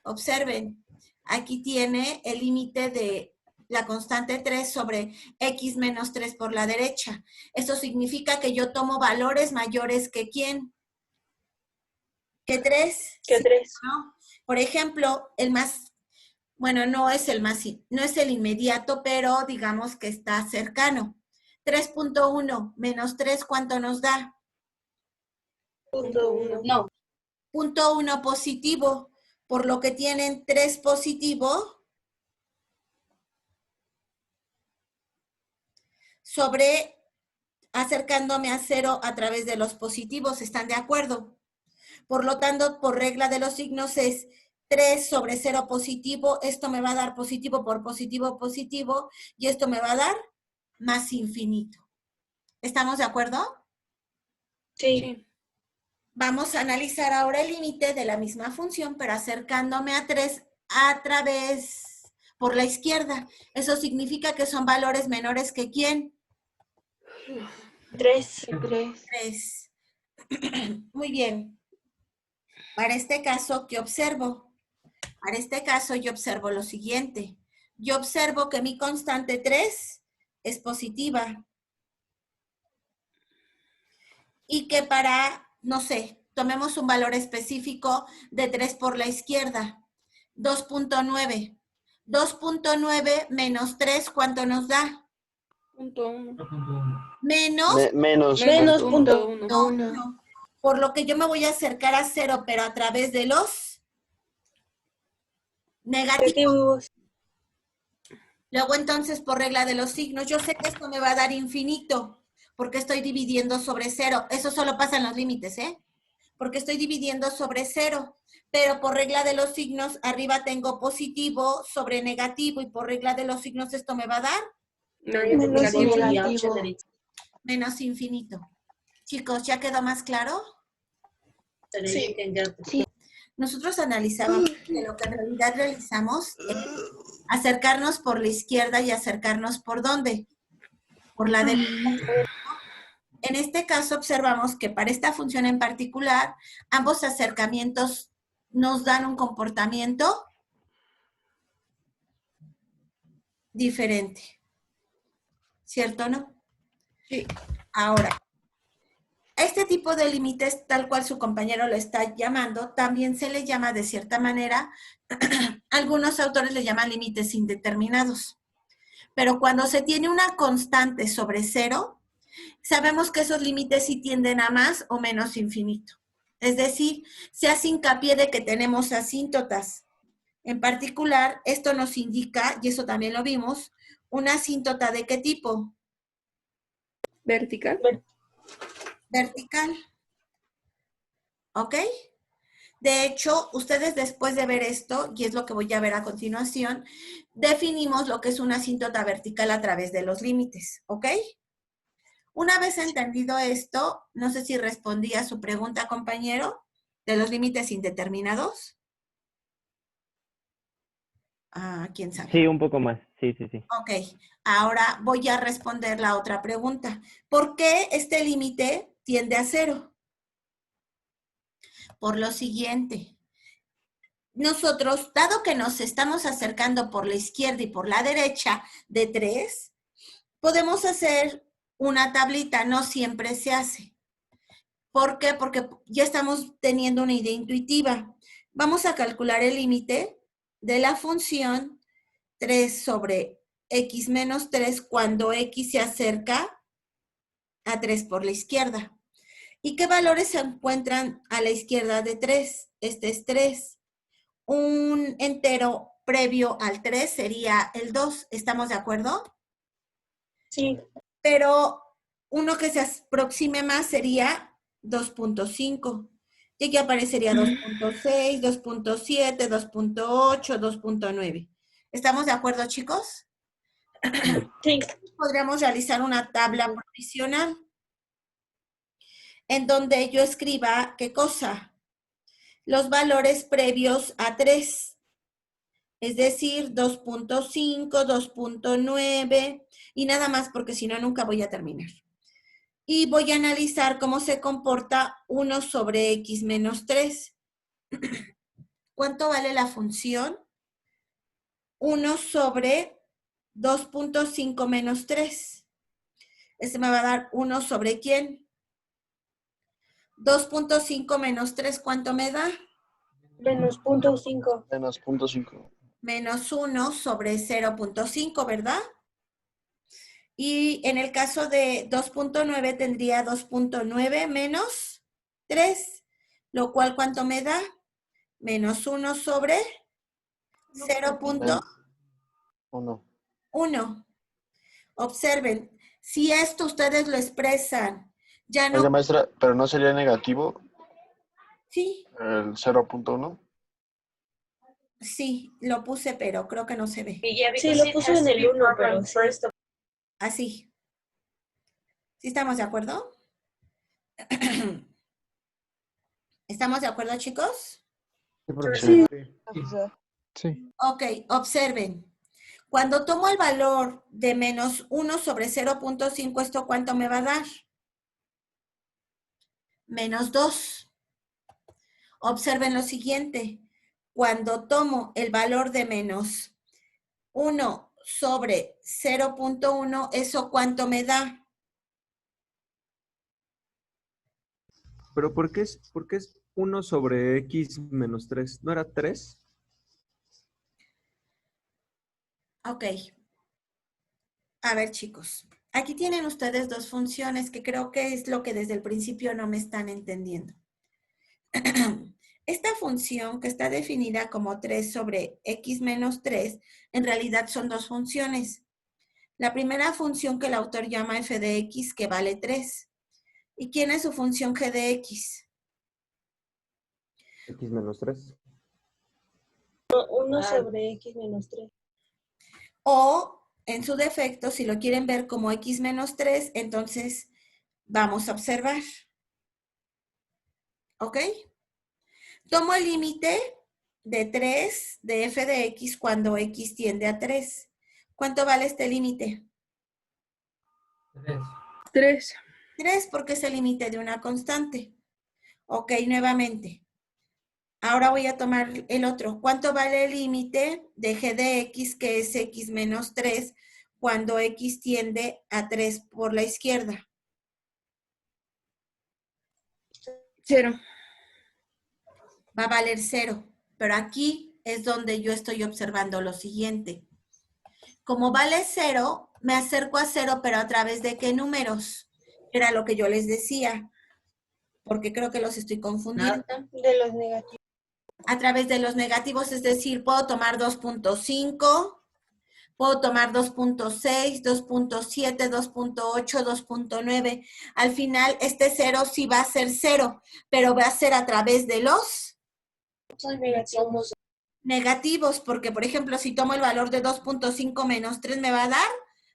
Observen, aquí tiene el límite de la constante 3 sobre x menos 3 por la derecha. Eso significa que yo tomo valores mayores que ¿quién? ¿Que 3? Que 3. ¿No? Por ejemplo, el más, bueno, no es el inmediato, pero digamos que está cercano. 3.1 menos 3, ¿cuánto nos da? Punto 1. No. Punto 1 positivo, por lo que tienen 3 positivo sobre, acercándome a 0 a través de los positivos. ¿Están de acuerdo? Por lo tanto, por regla de los signos es 3 sobre 0 positivo. Esto me va a dar positivo por positivo, positivo. Y esto me va a dar más infinito. ¿Estamos de acuerdo? Sí. Vamos a analizar ahora el límite de la misma función, pero acercándome a 3 a través por la izquierda. Eso significa que son valores menores que ¿quién? 3. 3. Muy bien. Para este caso, ¿qué observo? Para este caso, yo observo lo siguiente. Yo observo que mi constante 3 es positiva. Y que para, no sé, tomemos un valor específico de 3 por la izquierda. 2.9. 2.9 menos 3, ¿cuánto nos da? Menos, Menos punto 1. Por lo que yo me voy a acercar a 0, pero a través de los negativos. Luego entonces, por regla de los signos, yo sé que esto me va a dar infinito, porque estoy dividiendo sobre 0. Eso solo pasa en los límites, ¿eh? Porque estoy dividiendo sobre 0. Pero por regla de los signos, arriba tengo positivo sobre negativo, y por regla de los signos esto me va a dar menos infinito. Chicos, ¿ya quedó más claro? Sí. Nosotros analizamos que lo que en realidad realizamos es acercarnos por la izquierda y acercarnos por ¿dónde? Por la derecha. En este caso observamos que para esta función en particular, ambos acercamientos nos dan un comportamiento diferente. ¿Cierto o no? Sí. Ahora, este tipo de límites, tal cual su compañero lo está llamando, también se le llama de cierta manera, algunos autores le llaman límites indeterminados. Pero cuando se tiene una constante sobre 0, sabemos que esos límites sí tienden a más o menos infinito. Es decir, se hace hincapié de que tenemos asíntotas. En particular, esto nos indica, y eso también lo vimos, una asíntota ¿de qué tipo? Vertical. Vertical. ¿Ok? De hecho, ustedes después de ver esto, y es lo que voy a ver a continuación, definimos lo que es una asíntota vertical a través de los límites. ¿Ok? Una vez entendido esto, no sé si respondí a su pregunta, compañero, de los límites indeterminados. Ah, ¿quién sabe? Sí, un poco más. Sí. Ok, ahora voy a responder la otra pregunta. ¿Por qué este límite tiende a 0? Por lo siguiente. Nosotros, dado que nos estamos acercando por la izquierda y por la derecha de 3, podemos hacer una tablita, no siempre se hace. ¿Por qué? Porque ya estamos teniendo una idea intuitiva. Vamos a calcular el límite de la función 3 sobre x menos 3 cuando x se acerca a 3 por la izquierda. ¿Y qué valores se encuentran a la izquierda de 3? Este es 3. Un entero previo al 3 sería el 2. ¿Estamos de acuerdo? Sí. Pero uno que se aproxime más sería 2.5. Y aquí aparecería 2.6, 2.7, 2.8, 2.9. ¿Estamos de acuerdo, chicos? Sí. Podríamos realizar una tabla provisional en donde yo escriba, ¿qué cosa? Los valores previos a 3. Es decir, 2.5, 2.9 y nada más, porque si no, nunca voy a terminar. Y voy a analizar cómo se comporta 1 sobre x menos 3. ¿Cuánto vale la función? 1 sobre 2.5 menos 3. Este me va a dar 1 sobre ¿quién? 2.5 menos 3, ¿cuánto me da? Menos 0.5. Menos 0.5. Menos 1 sobre 0.5, ¿verdad? Y en el caso de 2.9 tendría 2.9 menos 3, lo cual ¿cuánto me da? Menos 1 sobre 0.1. Observen, Si esto ustedes lo expresan, ya no... Oiga, maestra, pero no sería negativo Sí, el 0.1. sí, lo puse, pero creo que no se ve. Sí, lo puso en el 1, pero sí. Así. ¿Sí estamos de acuerdo? ¿Estamos de acuerdo, chicos? Sí, profesor. Sí. Ok, observen. Cuando tomo el valor de menos 1 sobre 0.5, ¿esto cuánto me va a dar? Menos 2. Observen lo siguiente. Cuando tomo el valor de menos 1 sobre 0.1, ¿eso cuánto me da? Pero ¿por qué es 1 sobre x menos 3? ¿No era 3? Ok. A ver, chicos. Aquí tienen ustedes dos funciones que creo que es lo que desde el principio no me están entendiendo. Esta función que está definida como 3 sobre x menos 3, en realidad son dos funciones. La primera función que el autor llama f de x, que vale 3. ¿Y quién es su función g de x? X menos 3. 1 sobre x menos 3. O, en su defecto, si lo quieren ver como x menos 3, entonces vamos a observar. ¿Ok? Tomo el límite de 3 de f de x cuando x tiende a 3. ¿Cuánto vale este límite? 3. 3 porque es el límite de una constante. Ok, nuevamente. Ahora voy a tomar el otro. ¿Cuánto vale el límite de g de x, que es x menos 3, cuando x tiende a 3 por la izquierda? 0. Va a valer 0. Pero aquí es donde yo estoy observando lo siguiente. Como vale 0, me acerco a 0, pero ¿a través de qué números? Era lo que yo les decía, porque creo que los estoy confundiendo. De los negativos. A través de los negativos, es decir, puedo tomar 2.5, puedo tomar 2.6, 2.7, 2.8, 2.9. Al final, este 0 sí va a ser 0, pero va a ser a través de los Negativos. negativos, porque, por ejemplo, si tomo el valor de 2.5 menos 3, me va a dar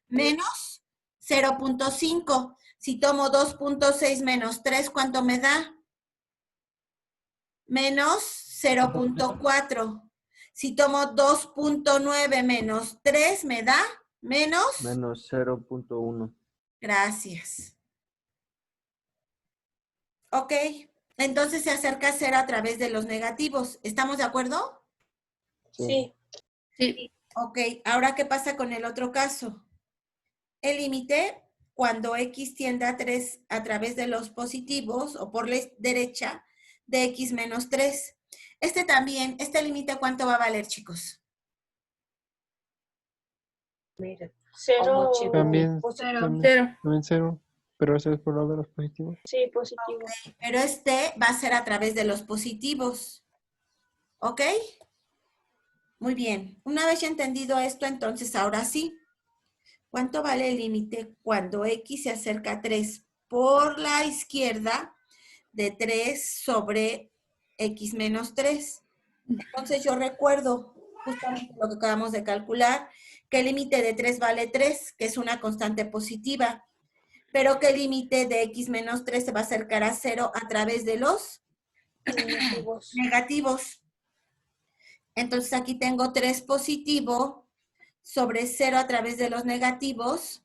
menos 0.5. Si tomo 2.6 menos 3, ¿cuánto me da? Menos 0.4. Si tomo 2.9 menos 3, me da menos. Menos 0.1. Gracias. Ok, entonces se acerca a 0 a través de los negativos. ¿Estamos de acuerdo? Sí. Sí. Ok, ahora ¿qué pasa con el otro caso? El límite, cuando x tiende a 3 a través de los positivos o por la derecha, de x menos 3. Este también, este límite, ¿cuánto va a valer, chicos? 0. También, Cero. también 0. Pero eso es por lado de los positivos. Sí, positivo. Okay, pero este va a ser a través de los positivos. ¿Ok? Muy bien. Una vez ya entendido esto, entonces ahora sí. ¿Cuánto vale el límite cuando x se acerca a 3 por la izquierda de 3 sobre x menos 3? Entonces yo recuerdo justamente lo que acabamos de calcular, que el límite de 3 vale 3, que es una constante positiva, pero que el límite de x menos 3 se va a acercar a 0 a través de los negativos. Entonces aquí tengo 3 positivo sobre 0 a través de los negativos.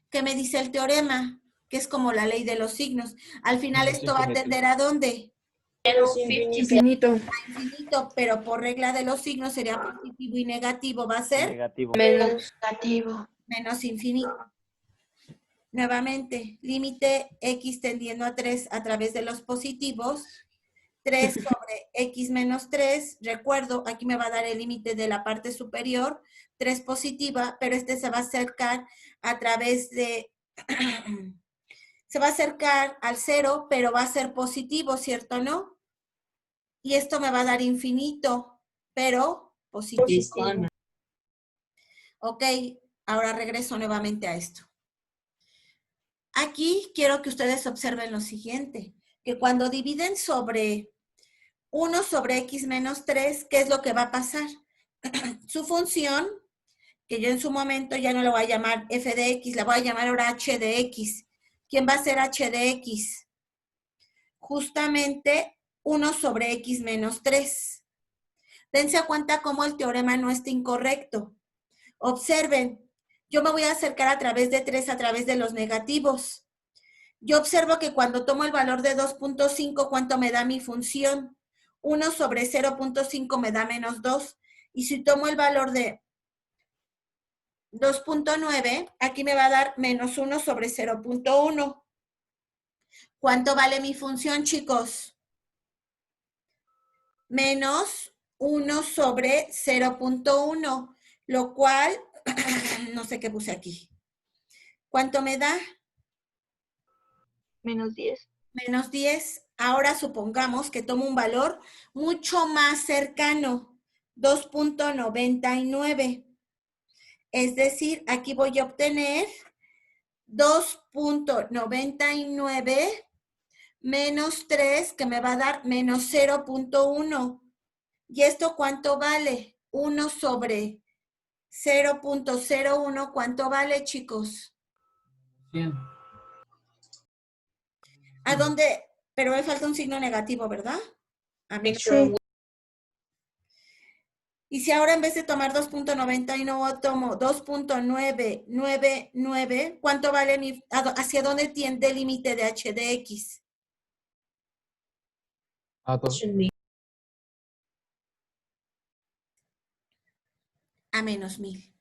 ¿Qué me dice el teorema? Que es como la ley de los signos. Al final esto va a tender ¿a dónde? Infinito. A infinito, pero por regla de los signos sería positivo y negativo. ¿Va a ser? Negativo. Menos. Menos infinito. Nuevamente, límite x tendiendo a 3 a través de los positivos. 3 sobre x menos 3. Recuerdo, aquí me va a dar el límite de la parte superior. 3 positiva, pero este se va a acercar a través de... se va a acercar al 0, pero va a ser positivo, ¿cierto o no? Y esto me va a dar infinito, pero positivo. Ok, ahora regreso nuevamente a esto. Aquí quiero que ustedes observen lo siguiente, que cuando dividen sobre 1 sobre x menos 3, ¿qué es lo que va a pasar? Su función, que yo en su momento ya no la voy a llamar f de x, la voy a llamar ahora h de x. ¿Quién va a ser h de x? Justamente 1 sobre x menos 3. Dense cuenta cómo el teorema no está incorrecto. Observen, yo me voy a acercar a través de 3, a través de los negativos. Yo observo que cuando tomo el valor de 2.5, ¿cuánto me da mi función? 1 sobre 0.5 me da menos 2. Y si tomo el valor de 2.9, aquí me va a dar menos 1 sobre 0.1. ¿Cuánto vale mi función, chicos? Menos 1 sobre 0.1, lo cual, no sé qué puse aquí. ¿Cuánto me da? Menos 10. Menos 10. Ahora supongamos que tomo un valor mucho más cercano, 2.99. Es decir, aquí voy a obtener 2.99 menos 3, que me va a dar menos 0.1. ¿Y esto cuánto vale? 1 sobre 0.01, ¿cuánto vale, chicos? 100. ¿A dónde? Pero me falta un signo negativo, ¿verdad? A mí. Sí. Y si ahora en vez de tomar 2.99 tomo 2.999, ¿cuánto vale mi, hacia dónde tiende el límite de h de x? A 2. A menos 1000.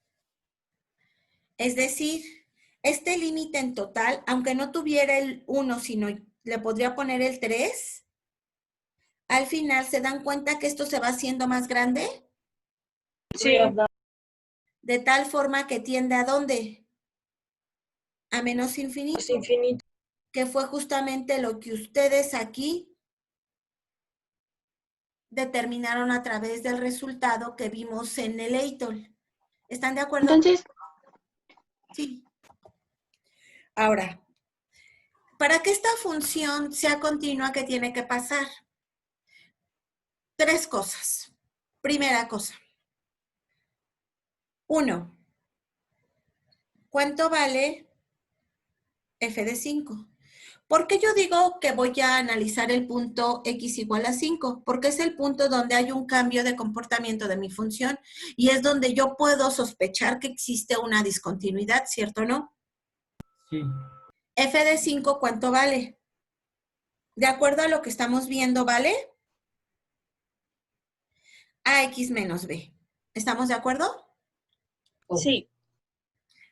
Es decir, este límite en total, aunque no tuviera el 1, sino le podría poner el 3, al final se dan cuenta que esto se va haciendo más grande. Sí. De tal forma que tiende ¿a dónde? A menos infinito. Es infinito. Que fue justamente lo que ustedes aquí determinaron a través del resultado que vimos en el EITOL. ¿Están de acuerdo? Entonces, sí. Ahora, para que esta función sea continua, ¿qué tiene que pasar? 3 cosas. Primera cosa. 1. ¿Cuánto vale f de 5? ¿Por qué yo digo que voy a analizar el punto x igual a 5? Porque es el punto donde hay un cambio de comportamiento de mi función y es donde yo puedo sospechar que existe una discontinuidad, ¿cierto o no? Sí. F de 5, ¿cuánto vale? De acuerdo a lo que estamos viendo, ¿vale? AX menos B. ¿Estamos de acuerdo? Sí.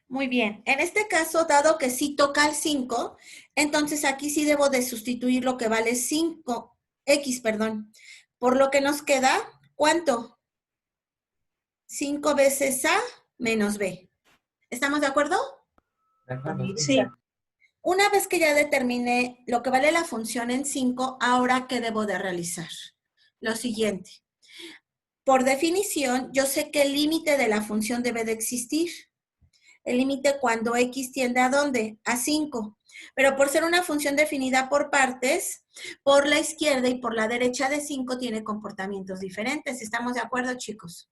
Muy bien. En este caso, dado que sí toca el 5, entonces aquí sí debo de sustituir lo que vale 5, X, perdón. Por lo que nos queda, ¿cuánto? 5 veces A menos B. ¿Estamos de acuerdo? De acuerdo. Sí. Una vez que ya determiné lo que vale la función en 5, ahora ¿qué debo de realizar? Lo siguiente. Por definición, yo sé que el límite de la función debe de existir. El límite cuando x tiende ¿a dónde? A 5. Pero por ser una función definida por partes, por la izquierda y por la derecha de 5 tiene comportamientos diferentes. ¿Estamos de acuerdo, chicos?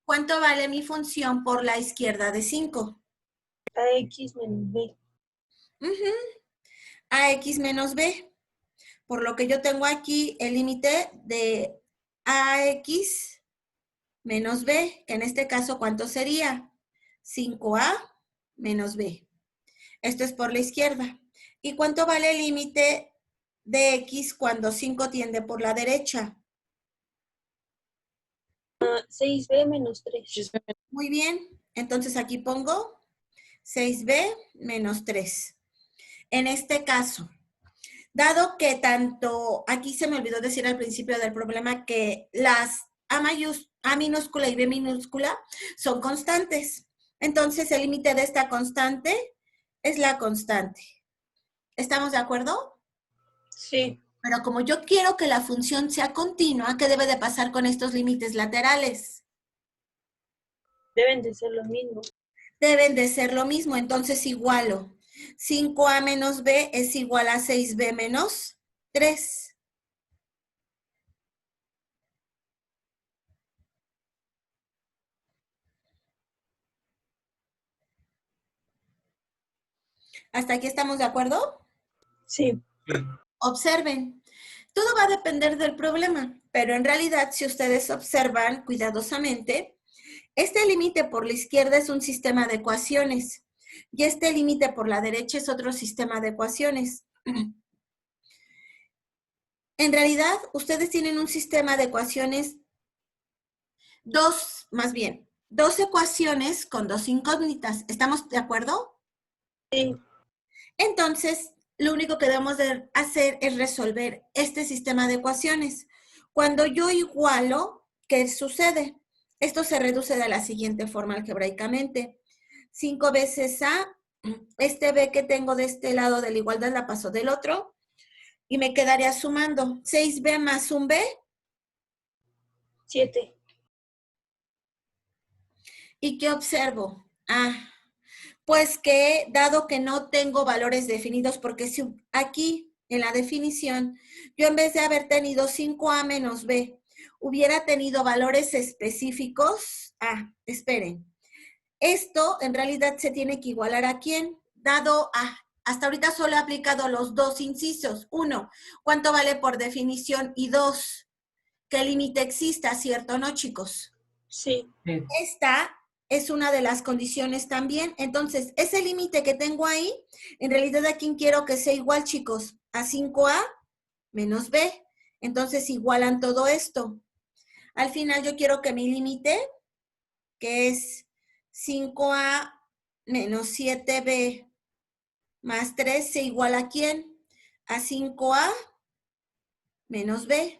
¿Cuánto vale mi función por la izquierda de 5? AX menos B. AX menos B. Por lo que yo tengo aquí el límite de AX menos B, que en este caso, ¿cuánto sería? 5A menos B. Esto es por la izquierda. ¿Y cuánto vale el límite de X cuando 5 tiende por la derecha? 6B menos 3. Muy bien. Entonces aquí pongo 6B menos 3. En este caso, dado que tanto, aquí se me olvidó decir al principio del problema que las A minúscula y B minúscula son constantes. Entonces el límite de esta constante es la constante. ¿Estamos de acuerdo? Sí. Pero como yo quiero que la función sea continua, ¿qué debe de pasar con estos límites laterales? Deben de ser lo mismo. Deben de ser lo mismo, entonces igualo. 5A menos B es igual a 6B menos 3. ¿Hasta aquí estamos de acuerdo? Sí. Observen. Todo va a depender del problema, pero en realidad, si ustedes observan cuidadosamente, este límite por la izquierda es un sistema de ecuaciones y este límite por la derecha es otro sistema de ecuaciones. En realidad, ustedes tienen un sistema de ecuaciones, dos ecuaciones con dos incógnitas. ¿Estamos de acuerdo? Sí. Entonces, lo único que debemos de hacer es resolver este sistema de ecuaciones. Cuando yo igualo, ¿qué sucede? Esto se reduce de la siguiente forma algebraicamente. 5 veces A, este B que tengo de este lado de la igualdad la paso del otro y me quedaría sumando 6B más un B. 7. ¿Y qué observo? Pues que dado que no tengo valores definidos, porque si aquí en la definición, yo en vez de haber tenido 5A menos B, hubiera tenido valores específicos, esperen, esto en realidad se tiene que igualar a quién, dado hasta ahorita solo he aplicado los dos incisos. 1, ¿cuánto vale por definición? Y 2, ¿qué límite exista, cierto o no, chicos? Sí. Esta es una de las condiciones también. Entonces, ese límite que tengo ahí, en realidad a quién quiero que sea igual, chicos, a 5A menos B. Entonces, igualan todo esto. Al final, yo quiero que mi límite, que es 5A menos 7B más 3, ¿se iguala a quién? A 5A menos B.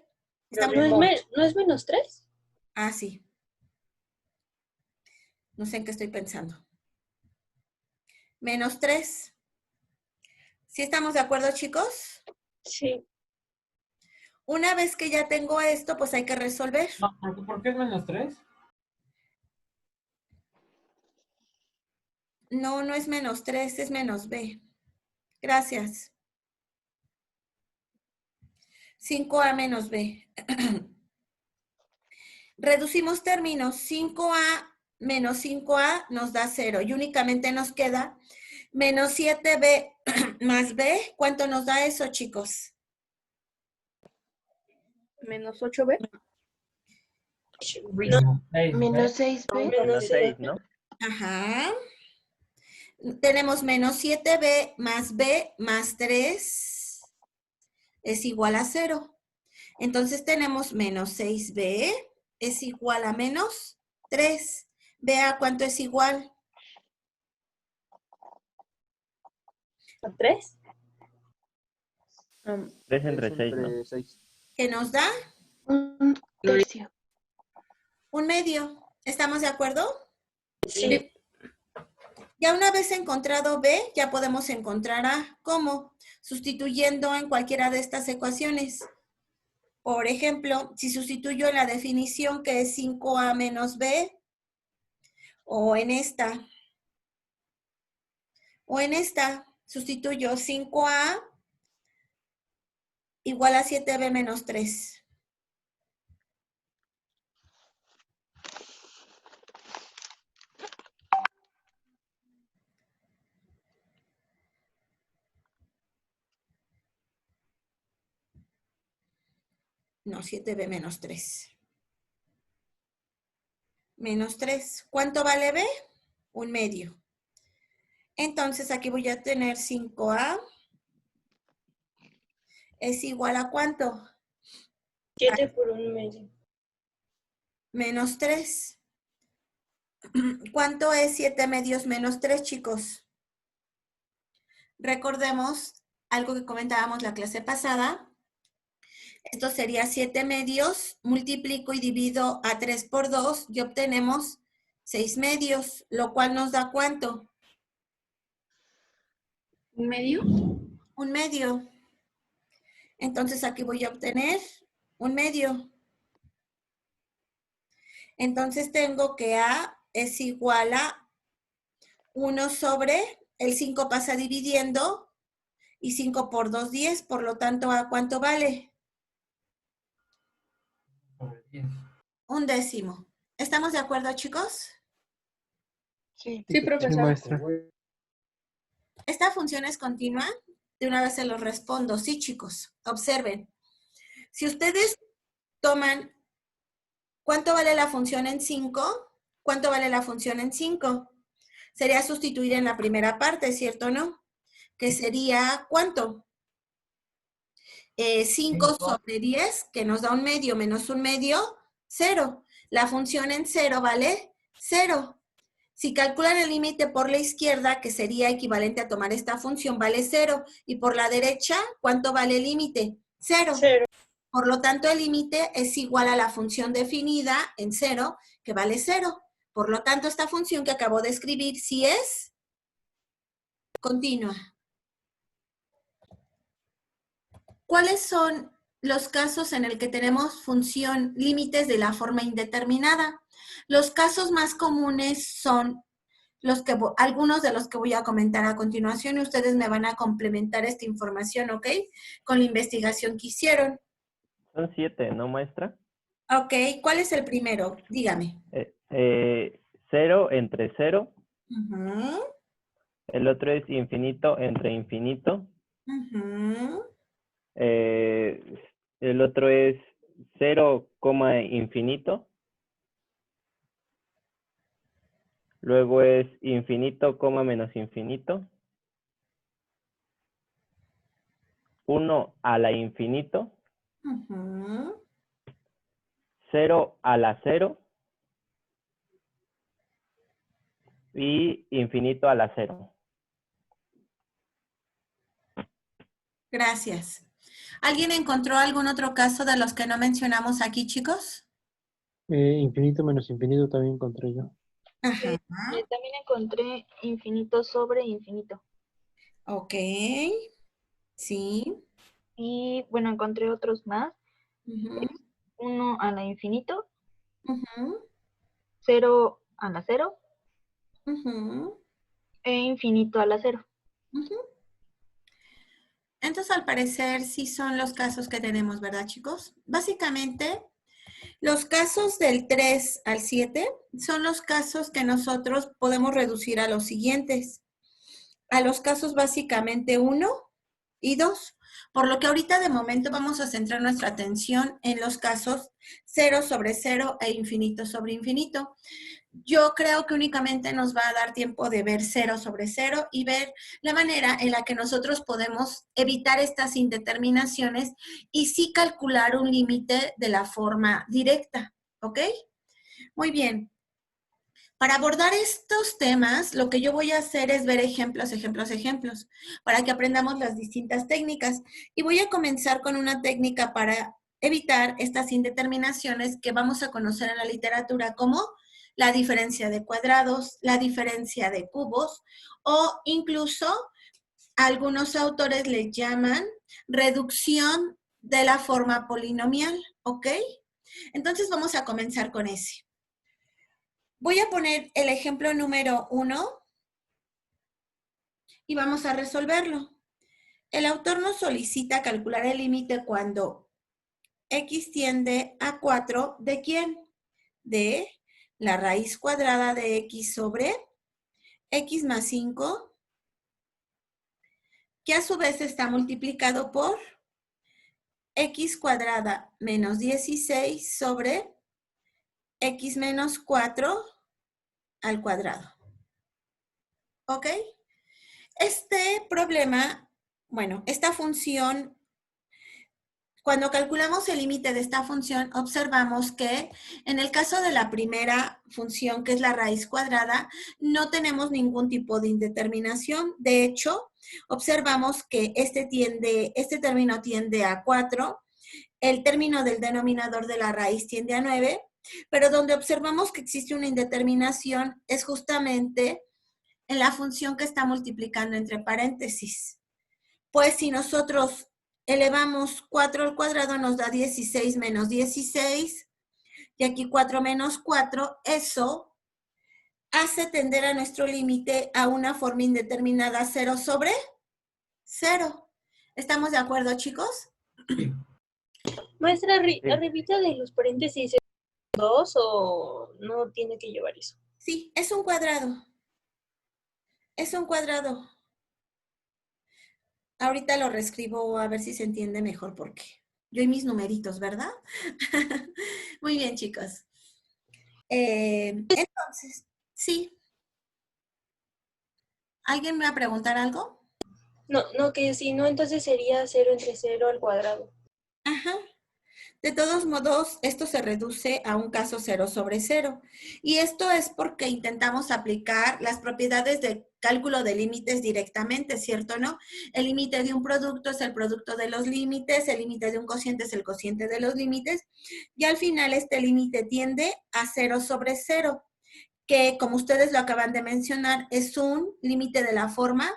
¿No es menos 3? Sí. No sé en qué estoy pensando. Menos 3. ¿Sí estamos de acuerdo, chicos? Sí. Una vez que ya tengo esto, pues hay que resolver. No, ¿por qué es menos 3? No, no es menos 3, es menos B. Gracias. 5A menos B. Reducimos términos. 5A menos 5A nos da 0 y únicamente nos queda menos 7B más B. ¿Cuánto nos da eso, chicos? Menos 8B. No. Menos 6B. Menos 6, ¿no? Ajá. Tenemos menos 7B más B más 3 es igual a 0. Entonces tenemos menos 6B es igual a menos 3. Vea cuánto es igual. ¿A 3? 3 entre 6, ¿no? ¿Qué nos da? Un tercio. Un medio. ¿Estamos de acuerdo? Sí. Ya una vez encontrado B, ya podemos encontrar A. ¿Cómo? Sustituyendo en cualquiera de estas ecuaciones. Por ejemplo, si sustituyo en la definición que es 5A menos B, o en esta, sustituyo 5A igual a 7B menos 3. No, 7B menos 3. Menos 3. ¿Cuánto vale B? Un medio. Entonces aquí voy a tener 5A es igual a ¿cuánto? 7 por un medio. Menos 3. ¿Cuánto es 7 medios menos 3, chicos? Recordemos algo que comentábamos la clase pasada. Esto sería 7 medios, multiplico y divido a 3 por 2 y obtenemos 6 medios, lo cual nos da ¿cuánto? ¿Un medio? Un medio. Entonces aquí voy a obtener un medio. Entonces tengo que A es igual a 1 sobre el 5 pasa dividiendo y 5 por 2, 10. Por lo tanto, ¿a cuánto vale? Sobre 10. Un décimo. ¿Estamos de acuerdo, chicos? Sí. Sí, Sí, profesor. maestra. ¿Esta función es continua? De una vez se los respondo. Sí, chicos. Observen. Si ustedes toman, ¿cuánto vale la función en 5? ¿Cuánto vale la función en 5? Sería sustituir en la primera parte, ¿cierto o no? Que sería, ¿cuánto? 5 sobre 10, que nos da un medio, menos un medio, 0. La función en 0 vale 0. Si calculan el límite por la izquierda, que sería equivalente a tomar esta función, vale 0. Y por la derecha, ¿cuánto vale el límite? 0. 0. Por lo tanto, el límite es igual a la función definida en 0, que vale 0. Por lo tanto, esta función que acabo de escribir sí es continua. ¿Cuáles son los casos en el que tenemos función límites de la forma indeterminada? Los casos más comunes son algunos de los que voy a comentar a continuación y ustedes me van a complementar esta información, ¿ok? Con la investigación que hicieron. Son 7, ¿no, maestra? Ok, ¿cuál es el primero? Dígame. 0 entre 0. Ujú, El otro es infinito entre infinito. ujú. El otro es 0, infinito. Luego es infinito, menos infinito. 1 a la infinito. Ujú. 0 a la 0. Y infinito a la 0. Gracias. ¿Alguien encontró algún otro caso de los que no mencionamos aquí, chicos? Infinito menos infinito también encontré yo. Ajá. También encontré infinito sobre infinito. Ok. Sí. Y bueno, encontré otros más. Ujú, 1 a la infinito, ujú, 0 a la 0 ujú, e infinito a la 0. ujú. Entonces, al parecer, sí son los casos que tenemos, ¿verdad, chicos? Básicamente, los casos del 3 al 7 son los casos que nosotros podemos reducir a los siguientes. A los casos básicamente 1 y 2. Por lo que ahorita de momento vamos a centrar nuestra atención en los casos 0 sobre 0 e infinito sobre infinito. Yo creo que únicamente nos va a dar tiempo de ver 0 sobre 0 y ver la manera en la que nosotros podemos evitar estas indeterminaciones y sí calcular un límite de la forma directa, ¿ok? Muy bien. Para abordar estos temas, lo que yo voy a hacer es ver ejemplos, para que aprendamos las distintas técnicas. Y voy a comenzar con una técnica para evitar estas indeterminaciones que vamos a conocer en la literatura como la diferencia de cuadrados, la diferencia de cubos o incluso algunos autores le llaman reducción de la forma polinomial, ¿ok? Entonces vamos a comenzar con ese. Voy a poner el ejemplo número 1 y vamos a resolverlo. El autor nos solicita calcular el límite cuando x tiende a 4, ¿de quién? De la raíz cuadrada de x sobre x más 5, que a su vez está multiplicado por x cuadrada menos 16 sobre x menos 4 al cuadrado. ¿Ok? Este problema, bueno, esta función, cuando calculamos el límite de esta función, observamos que en el caso de la primera función, que es la raíz cuadrada, no tenemos ningún tipo de indeterminación. De hecho, observamos que este término tiende a 4, el término del denominador de la raíz tiende a 9, pero donde observamos que existe una indeterminación es justamente en la función que está multiplicando entre paréntesis. Pues si nosotros elevamos 4 al cuadrado nos da 16 menos 16, y aquí 4 menos 4, eso hace tender a nuestro límite a una forma indeterminada 0 sobre 0. ¿Estamos de acuerdo, chicos? Maestra, arribita de los paréntesis, ¿es 2 o no tiene que llevar eso? Sí, es un cuadrado. Es un cuadrado. Ahorita lo reescribo a ver si se entiende mejor por qué. Yo y mis numeritos, ¿verdad? Muy bien, chicos. Entonces, sí. ¿Alguien me va a preguntar algo? No, que si no, entonces sería 0 entre 0 al cuadrado. Ajá. De todos modos, esto se reduce a un caso 0 sobre 0. Y esto es porque intentamos aplicar las propiedades de cálculo de límites directamente, ¿cierto o no? El límite de un producto es el producto de los límites, el límite de un cociente es el cociente de los límites, y al final este límite tiende a 0 sobre 0, que como ustedes lo acaban de mencionar, es un límite de la forma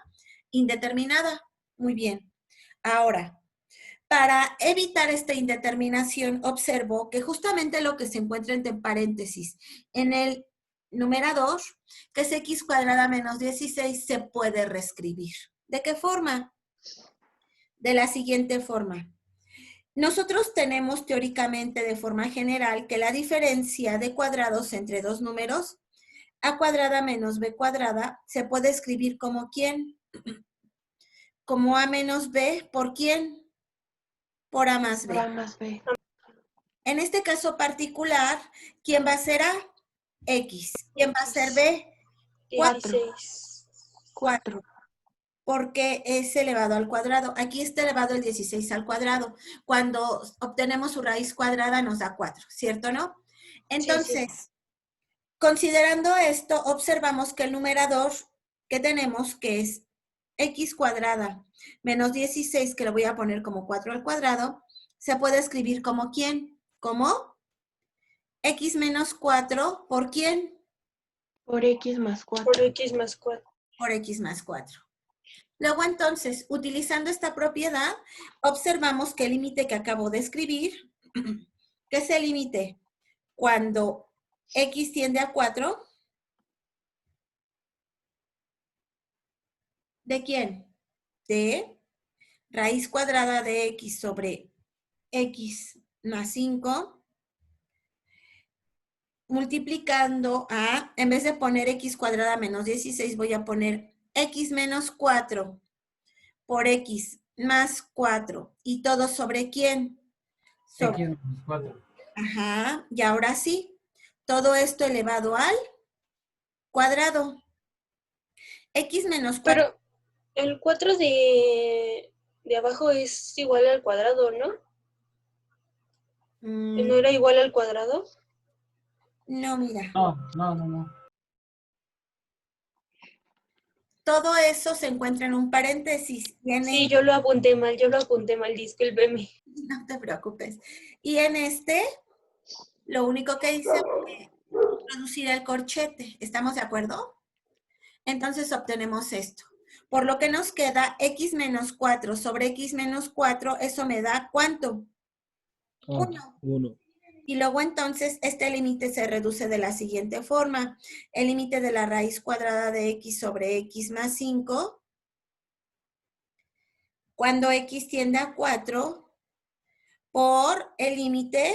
indeterminada. Muy bien. Ahora, para evitar esta indeterminación, observo que justamente lo que se encuentra entre paréntesis en el numerador, que es x cuadrada menos 16, se puede reescribir. ¿De qué forma? De la siguiente forma. Nosotros tenemos teóricamente de forma general que la diferencia de cuadrados entre dos números, a cuadrada menos b cuadrada, se puede escribir como ¿quién? Como a menos b, ¿por quién? Por a más b. Por A más B. En este caso particular, ¿quién va a ser A? X. ¿Quién va a ser B? 16. 4. Porque es elevado al cuadrado. Aquí está elevado el 16 al cuadrado. Cuando obtenemos su raíz cuadrada nos da 4, ¿cierto o no? Entonces, considerando esto, observamos que el numerador que tenemos, que es x cuadrada menos 16, que lo voy a poner como 4 al cuadrado, se puede escribir como ¿quién? Como x menos 4, ¿por quién? Por X más 4. Por X más 4. Por x más 4. Luego entonces, utilizando esta propiedad, observamos que el límite que acabo de escribir, que es el límite cuando x tiende a 4, ¿de quién? De raíz cuadrada de x sobre x más 5, multiplicando a, en vez de poner x cuadrada menos 16, voy a poner x menos 4 por x más 4. ¿Y todo sobre quién? Sobre X más 4. Ajá, y ahora sí, todo esto elevado al cuadrado. X menos 4. Pero el 4 de abajo es igual al cuadrado, ¿no? ¿No era igual al cuadrado? No, mira. No. Todo eso se encuentra en un paréntesis. Sí, yo lo apunté mal, discúlpeme. No te preocupes. Y en este, lo único que hice fue introducir el corchete. ¿Estamos de acuerdo? Entonces obtenemos esto. Por lo que nos queda x menos 4 sobre x menos 4, eso me da ¿cuánto? 1. Y luego entonces este límite se reduce de la siguiente forma. El límite de la raíz cuadrada de x sobre x más 5, cuando x tiende a 4, por el límite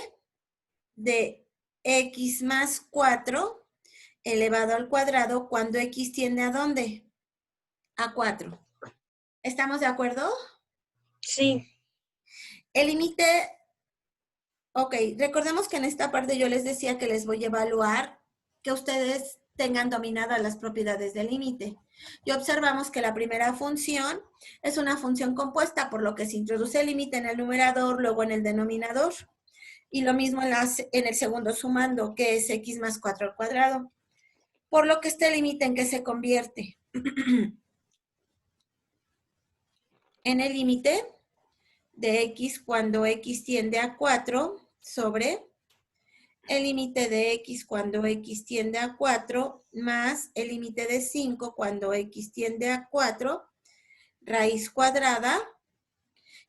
de x más 4 elevado al cuadrado cuando x tiende ¿a dónde? A 4. ¿Estamos de acuerdo? Sí. El límite, ok, recordemos que en esta parte yo les decía que les voy a evaluar que ustedes tengan dominadas las propiedades del límite. Y observamos que la primera función es una función compuesta, por lo que se introduce el límite en el numerador, luego en el denominador. Y lo mismo en el segundo sumando, que es x más 4 al cuadrado. Por lo que este límite en qué se convierte. En el límite de x cuando x tiende a 4 sobre el límite de x cuando x tiende a 4 más el límite de 5 cuando x tiende a 4, raíz cuadrada,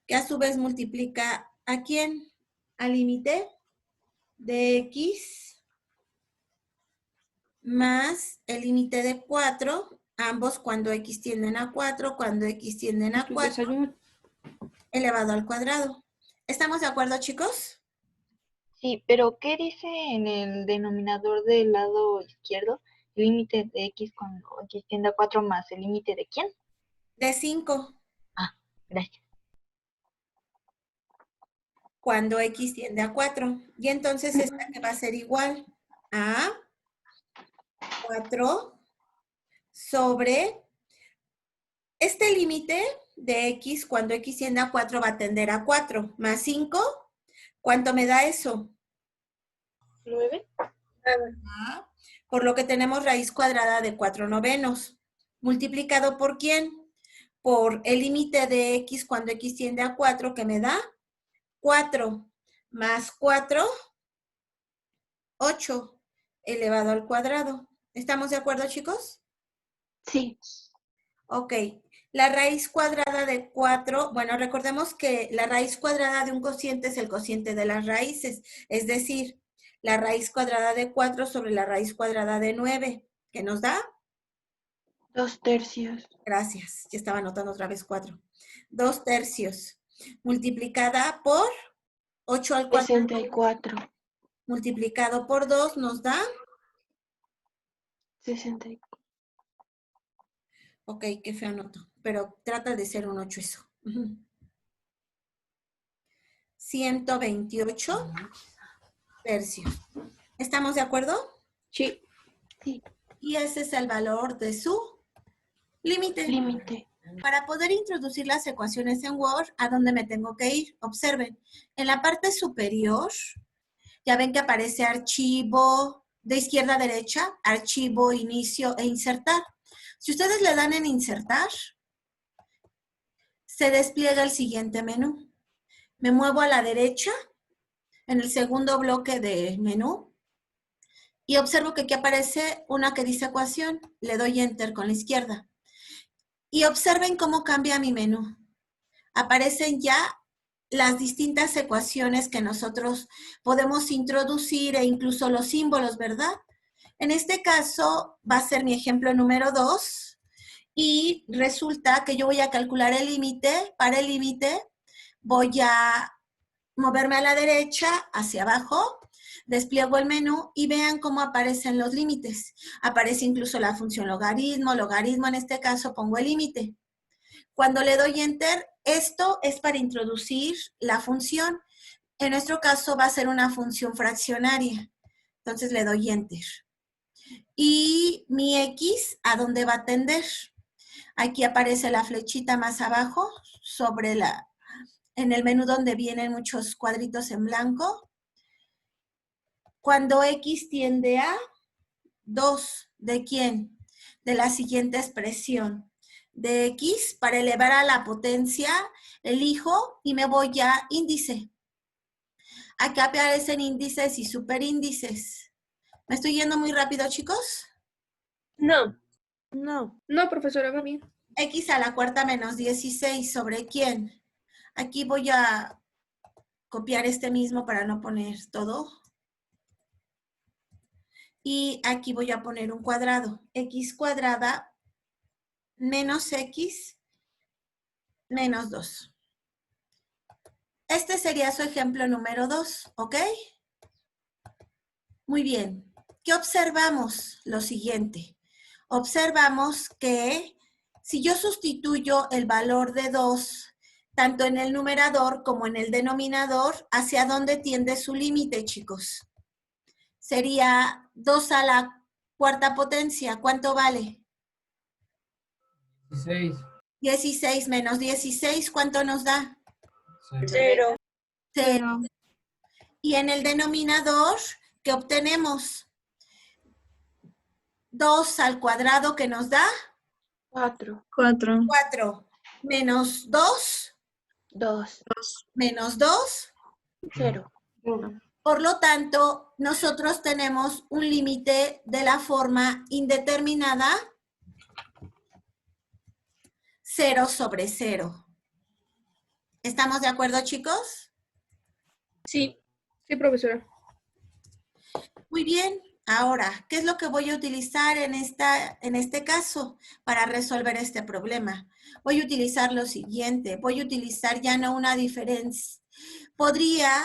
que a su vez multiplica ¿a quién? Al límite de x más el límite de 4, ambos cuando x tienden a 4, cuando x tienden a 4, elevado al cuadrado. ¿Estamos de acuerdo, chicos? Sí, pero ¿qué dice en el denominador del lado izquierdo? El límite de x cuando x tiende a 4 más el límite de quién? De 5. Ah, gracias. Cuando x tiende a 4. Y entonces esta que va a ser igual a 4 sobre este límite de x cuando x tiende a 4 va a tender a 4 más 5. ¿Cuánto me da eso? 9. Por lo que tenemos raíz cuadrada de 4/9. ¿Multiplicado por quién? Por el límite de x cuando x tiende a 4, que me da 4 más 4, 8 elevado al cuadrado. ¿Estamos de acuerdo, chicos? Sí. Ok. La raíz cuadrada de 4, bueno, recordemos que la raíz cuadrada de un cociente es el cociente de las raíces, es decir, la raíz cuadrada de 4 sobre la raíz cuadrada de 9, ¿qué nos da? 2/3. Gracias, ya estaba anotando otra vez 4. 2/3 multiplicada por 8 al cuadrado. 64. Multiplicado por 2 nos da. 64. Ok, qué feo anoto, pero trata de ser un 8 eso. 128 tercios. ¿Estamos de acuerdo? Sí. Sí. Y ese es el valor de su límite. Para poder introducir las ecuaciones en Word, ¿a dónde me tengo que ir? Observen, en la parte superior, ya ven que aparece archivo, de izquierda a derecha, archivo, inicio e insertar. Si ustedes le dan en insertar, se despliega el siguiente menú. Me muevo a la derecha, en el segundo bloque de menú, y observo que aquí aparece una que dice ecuación. Le doy enter con la izquierda. Y observen cómo cambia mi menú. Aparecen ya las distintas ecuaciones que nosotros podemos introducir e incluso los símbolos, ¿verdad? En este caso va a ser mi ejemplo número 2 y resulta que yo voy a calcular el límite. Para el límite voy a moverme a la derecha, hacia abajo, despliego el menú y vean cómo aparecen los límites. Aparece incluso la función logaritmo, en este caso pongo el límite. Cuando le doy enter, esto es para introducir la función. En nuestro caso va a ser una función fraccionaria. Entonces le doy enter. Y mi x, ¿a dónde va a tender? Aquí aparece la flechita más abajo, en el menú donde vienen muchos cuadritos en blanco. Cuando x tiende a 2, ¿de quién? De la siguiente expresión. De x, para elevar a la potencia, elijo y me voy a índice. Acá aparecen índices y superíndices. ¿Me estoy yendo muy rápido, chicos? No. No. No, profesora, va bien. X a la cuarta menos 16, ¿sobre quién? Aquí voy a copiar este mismo para no poner todo. Y aquí voy a poner un cuadrado. X cuadrada menos X menos 2. Este sería su ejemplo número 2, ¿ok? Muy bien. ¿Qué observamos? Lo siguiente. Observamos que si yo sustituyo el valor de 2, tanto en el numerador como en el denominador, ¿hacia dónde tiende su límite, chicos? Sería 2 a la cuarta potencia. ¿Cuánto vale? 16. 16 menos 16, ¿cuánto nos da? 0. 0. Y en el denominador, ¿qué obtenemos? 2 al cuadrado, ¿qué nos da? 4. 4. Menos 2. 2. Menos 2. 0. Por lo tanto, nosotros tenemos un límite de la forma indeterminada 0 sobre 0. ¿Estamos de acuerdo, chicos? Sí. Sí, profesora. Muy bien. Ahora, ¿qué es lo que voy a utilizar en este caso para resolver este problema? Voy a utilizar lo siguiente. Voy a utilizar ya no una diferencia. Podría,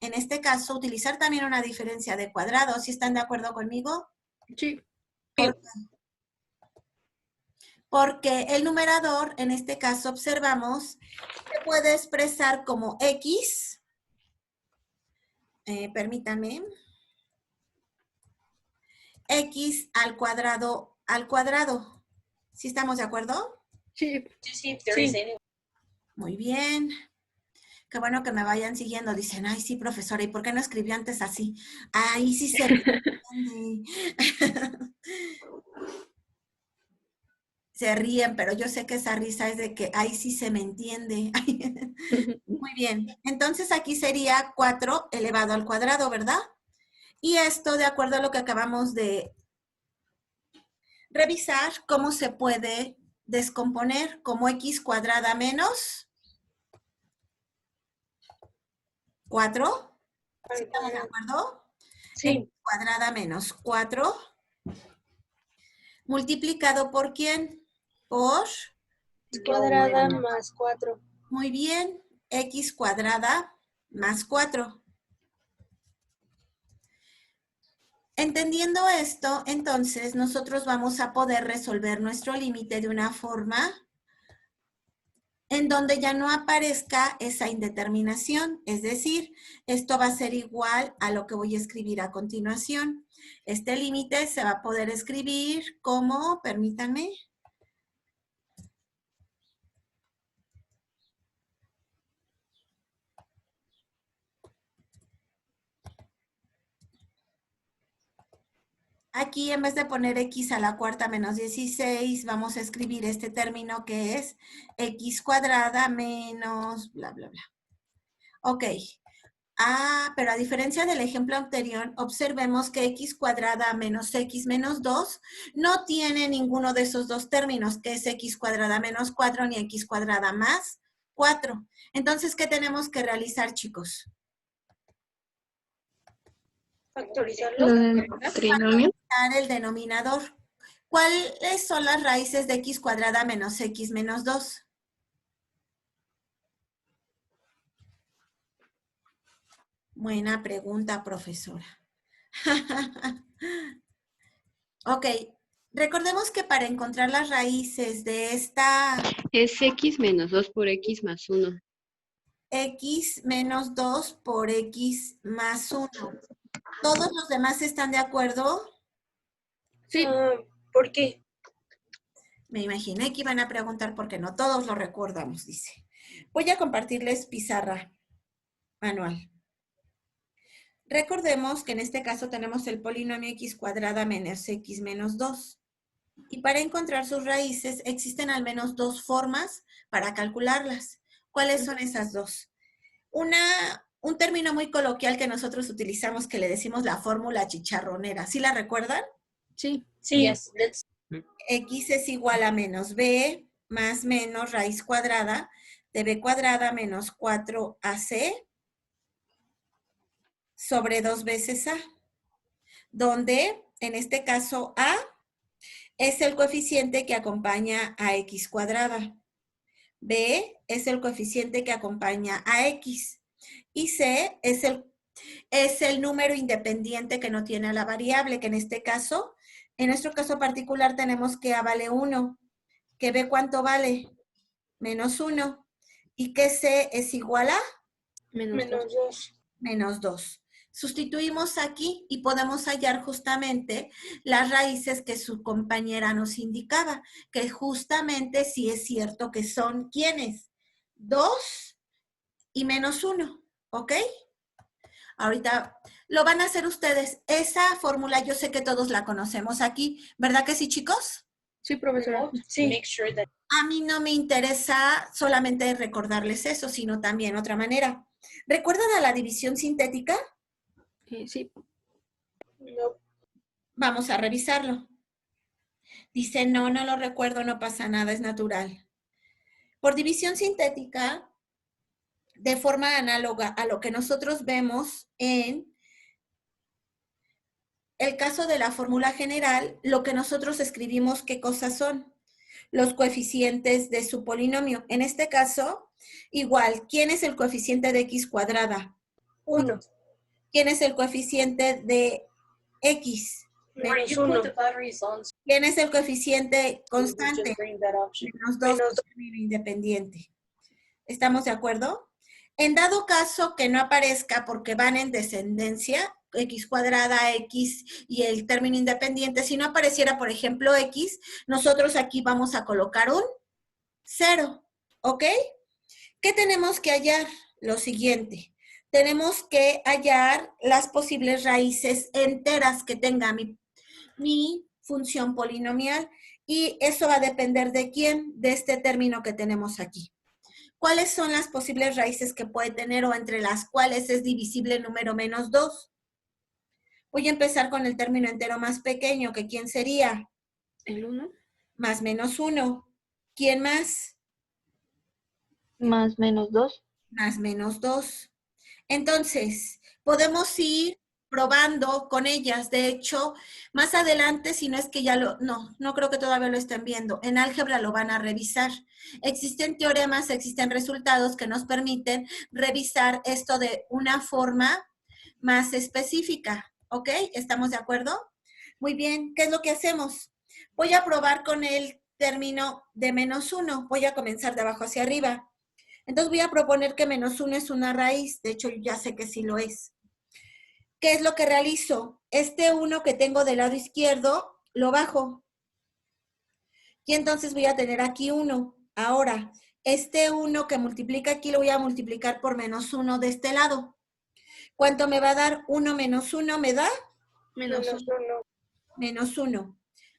en este caso, utilizar también una diferencia de cuadrado. ¿Sí están de acuerdo conmigo? Sí. ¿Por qué? Porque el numerador, en este caso, observamos que puede expresar como x. Permítanme. X al cuadrado. ¿Sí estamos de acuerdo? Sí. Sí. Muy bien. Qué bueno que me vayan siguiendo. Dicen, ay, sí, profesora, ¿y por qué no escribió antes así? Ay, sí se entiende. Se ríen, pero yo sé que esa risa es de que, ay, sí se me entiende. Muy bien. Entonces aquí sería 4 elevado al cuadrado, ¿verdad? Y esto, de acuerdo a lo que acabamos de revisar, cómo se puede descomponer como x cuadrada menos 4. ¿Sí estamos de acuerdo? Sí. X cuadrada menos 4 multiplicado por ¿quién? Por X cuadrada más 4. Muy bien, x cuadrada más 4. Entendiendo esto, entonces nosotros vamos a poder resolver nuestro límite de una forma en donde ya no aparezca esa indeterminación. Es decir, esto va a ser igual a lo que voy a escribir a continuación. Este límite se va a poder escribir como, permítanme. Aquí en vez de poner x a la cuarta menos 16, vamos a escribir este término que es x cuadrada menos bla, bla, bla. Ok. Pero a diferencia del ejemplo anterior, observemos que x cuadrada menos x menos 2 no tiene ninguno de esos dos términos, que es x cuadrada menos 4 ni x cuadrada más 4. Entonces, ¿qué tenemos que realizar, chicos? Factorizarlo. Factorizar el denominador. ¿Cuáles son las raíces de x cuadrada menos x menos 2? Buena pregunta, profesora. Ok, recordemos que para encontrar las raíces de esta Es x menos 2 por x más 1. x menos 2 por x más 1. ¿Todos los demás están de acuerdo? Sí. ¿Por qué? Me imaginé que iban a preguntar por qué no todos lo recordamos, dice. Voy a compartirles pizarra manual. Recordemos que en este caso tenemos el polinomio x cuadrada menos x menos 2. Y para encontrar sus raíces existen al menos dos formas para calcularlas. ¿Cuáles son esas dos? Un término muy coloquial que nosotros utilizamos que le decimos la fórmula chicharronera. ¿Sí la recuerdan? Sí. Sí. X es igual a menos b más menos raíz cuadrada de b cuadrada menos 4ac sobre 2 veces a, donde en este caso a es el coeficiente que acompaña a x cuadrada, b es el coeficiente que acompaña a x y c es el número independiente que no tiene a la variable, que en nuestro caso particular tenemos que a vale 1, que b ¿cuánto vale? Menos 1. Y que c es igual a Menos 2. menos 2. Sustituimos aquí y podemos hallar justamente las raíces que su compañera nos indicaba, que justamente sí es cierto que son, ¿quiénes? 2 y menos 1, ¿ok? Ahorita lo van a hacer ustedes. Esa fórmula yo sé que todos la conocemos aquí, ¿verdad que sí, chicos? Sí, profesora. Sí. A mí no me interesa solamente recordarles eso, sino también otra manera. ¿Recuerdan a la división sintética? Sí. No. Vamos a revisarlo. Dice, no lo recuerdo, no pasa nada, es natural. Por división sintética, de forma análoga a lo que nosotros vemos en el caso de la fórmula general, lo que nosotros escribimos, ¿qué cosas son? Los coeficientes de su polinomio. En este caso, igual, ¿quién es el coeficiente de x cuadrada? 1. ¿Quién es el coeficiente de x? Menos 1. ¿Quién es el coeficiente constante? Menos 2, término independiente. ¿Estamos de acuerdo? En dado caso que no aparezca porque van en descendencia, x cuadrada, x y el término independiente, si no apareciera, por ejemplo, x, nosotros aquí vamos a colocar un 0, ¿ok? ¿Qué tenemos que hallar? Lo siguiente. Tenemos que hallar las posibles raíces enteras que tenga mi función polinomial y eso va a depender de quién, de este término que tenemos aquí. ¿Cuáles son las posibles raíces que puede tener o entre las cuales es divisible el número menos 2? Voy a empezar con el término entero más pequeño, que ¿quién sería? El 1. Más menos 1. ¿Quién más? Más menos 2. Más menos 2. Entonces, podemos ir probando con ellas. De hecho, más adelante, si no es que ya no creo que todavía lo estén viendo. En álgebra lo van a revisar. Existen teoremas, existen resultados que nos permiten revisar esto de una forma más específica. ¿Ok? ¿Estamos de acuerdo? Muy bien. ¿Qué es lo que hacemos? Voy a probar con el término de menos 1. Voy a comenzar de abajo hacia arriba. Entonces voy a proponer que menos 1 es una raíz. De hecho, ya sé que sí lo es. ¿Qué es lo que realizo? Este 1 que tengo del lado izquierdo, lo bajo. Y entonces voy a tener aquí 1. Ahora, este 1 que multiplica aquí lo voy a multiplicar por menos 1 de este lado. ¿Cuánto me va a dar? 1 menos 1 me da Menos 1. menos 1.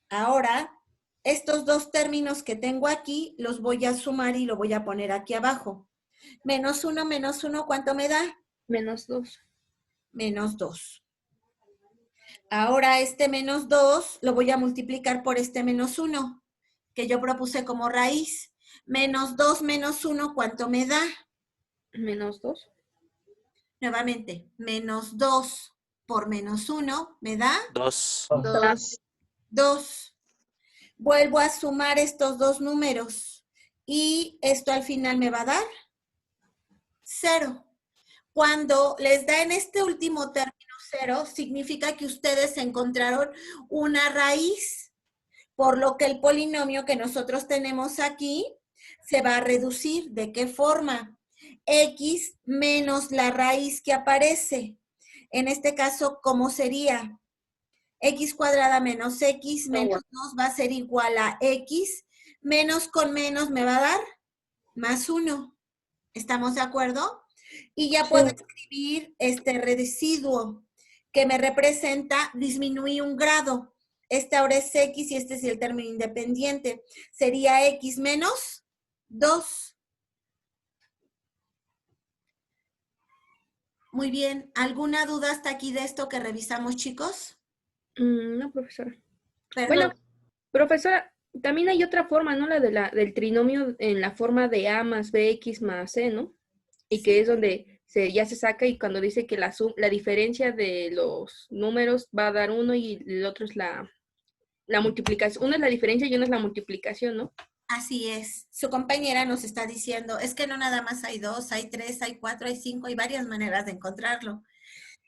Ahora, estos dos términos que tengo aquí, los voy a sumar y lo voy a poner aquí abajo. Menos 1, ¿cuánto me da? Menos 2. Menos 2. Ahora este menos 2 lo voy a multiplicar por este menos 1, que yo propuse como raíz. Menos 2 menos 1, ¿cuánto me da? Menos 2. Nuevamente, menos 2 por menos 1, ¿me da? 2. 2. Vuelvo a sumar estos dos números y esto al final me va a dar 0. Cuando les da en este último término 0, significa que ustedes encontraron una raíz, por lo que el polinomio que nosotros tenemos aquí se va a reducir. ¿De qué forma? X menos la raíz que aparece. En este caso, ¿cómo sería? X cuadrada menos X menos 2 va a ser igual a X. Menos con menos me va a dar más 1. ¿Estamos de acuerdo? Y ya puedo escribir este residuo que me representa disminuir un grado. Este ahora es X y este es el término independiente. Sería X menos 2. Muy bien. ¿Alguna duda hasta aquí de esto que revisamos, chicos? No, profesora. Perdón. Bueno, profesora, también hay otra forma, ¿no? La del trinomio en la forma de A más BX más C, ¿no? Y que es donde ya se saca y cuando dice que la diferencia de los números va a dar 1 y el otro es la multiplicación. Uno es la diferencia y uno es la multiplicación, ¿no? Así es. Su compañera nos está diciendo, es que no nada más hay 2, hay 3, hay 4, hay 5, hay varias maneras de encontrarlo.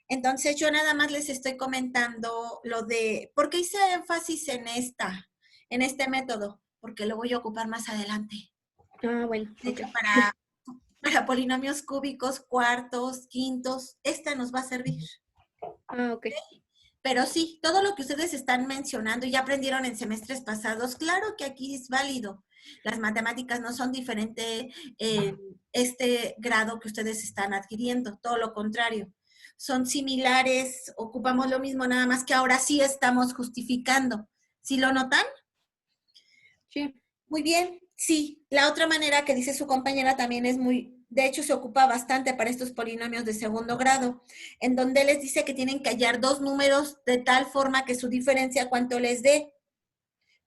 Entonces yo nada más les estoy comentando lo de, ¿por qué hice énfasis en este método? Porque lo voy a ocupar más adelante. Ah, bueno. De hecho, para polinomios cúbicos, cuartos, quintos, esta nos va a servir. Ah, ok. Pero sí, todo lo que ustedes están mencionando y ya aprendieron en semestres pasados, claro que aquí es válido. Las matemáticas no son diferentes en este grado que ustedes están adquiriendo, todo lo contrario. Son similares, ocupamos lo mismo, nada más que ahora sí estamos justificando. ¿Sí lo notan? Sí. Muy bien, sí. La otra manera que dice su compañera también es de hecho se ocupa bastante para estos polinomios de segundo grado, en donde les dice que tienen que hallar dos números de tal forma que su diferencia, ¿cuánto les dé?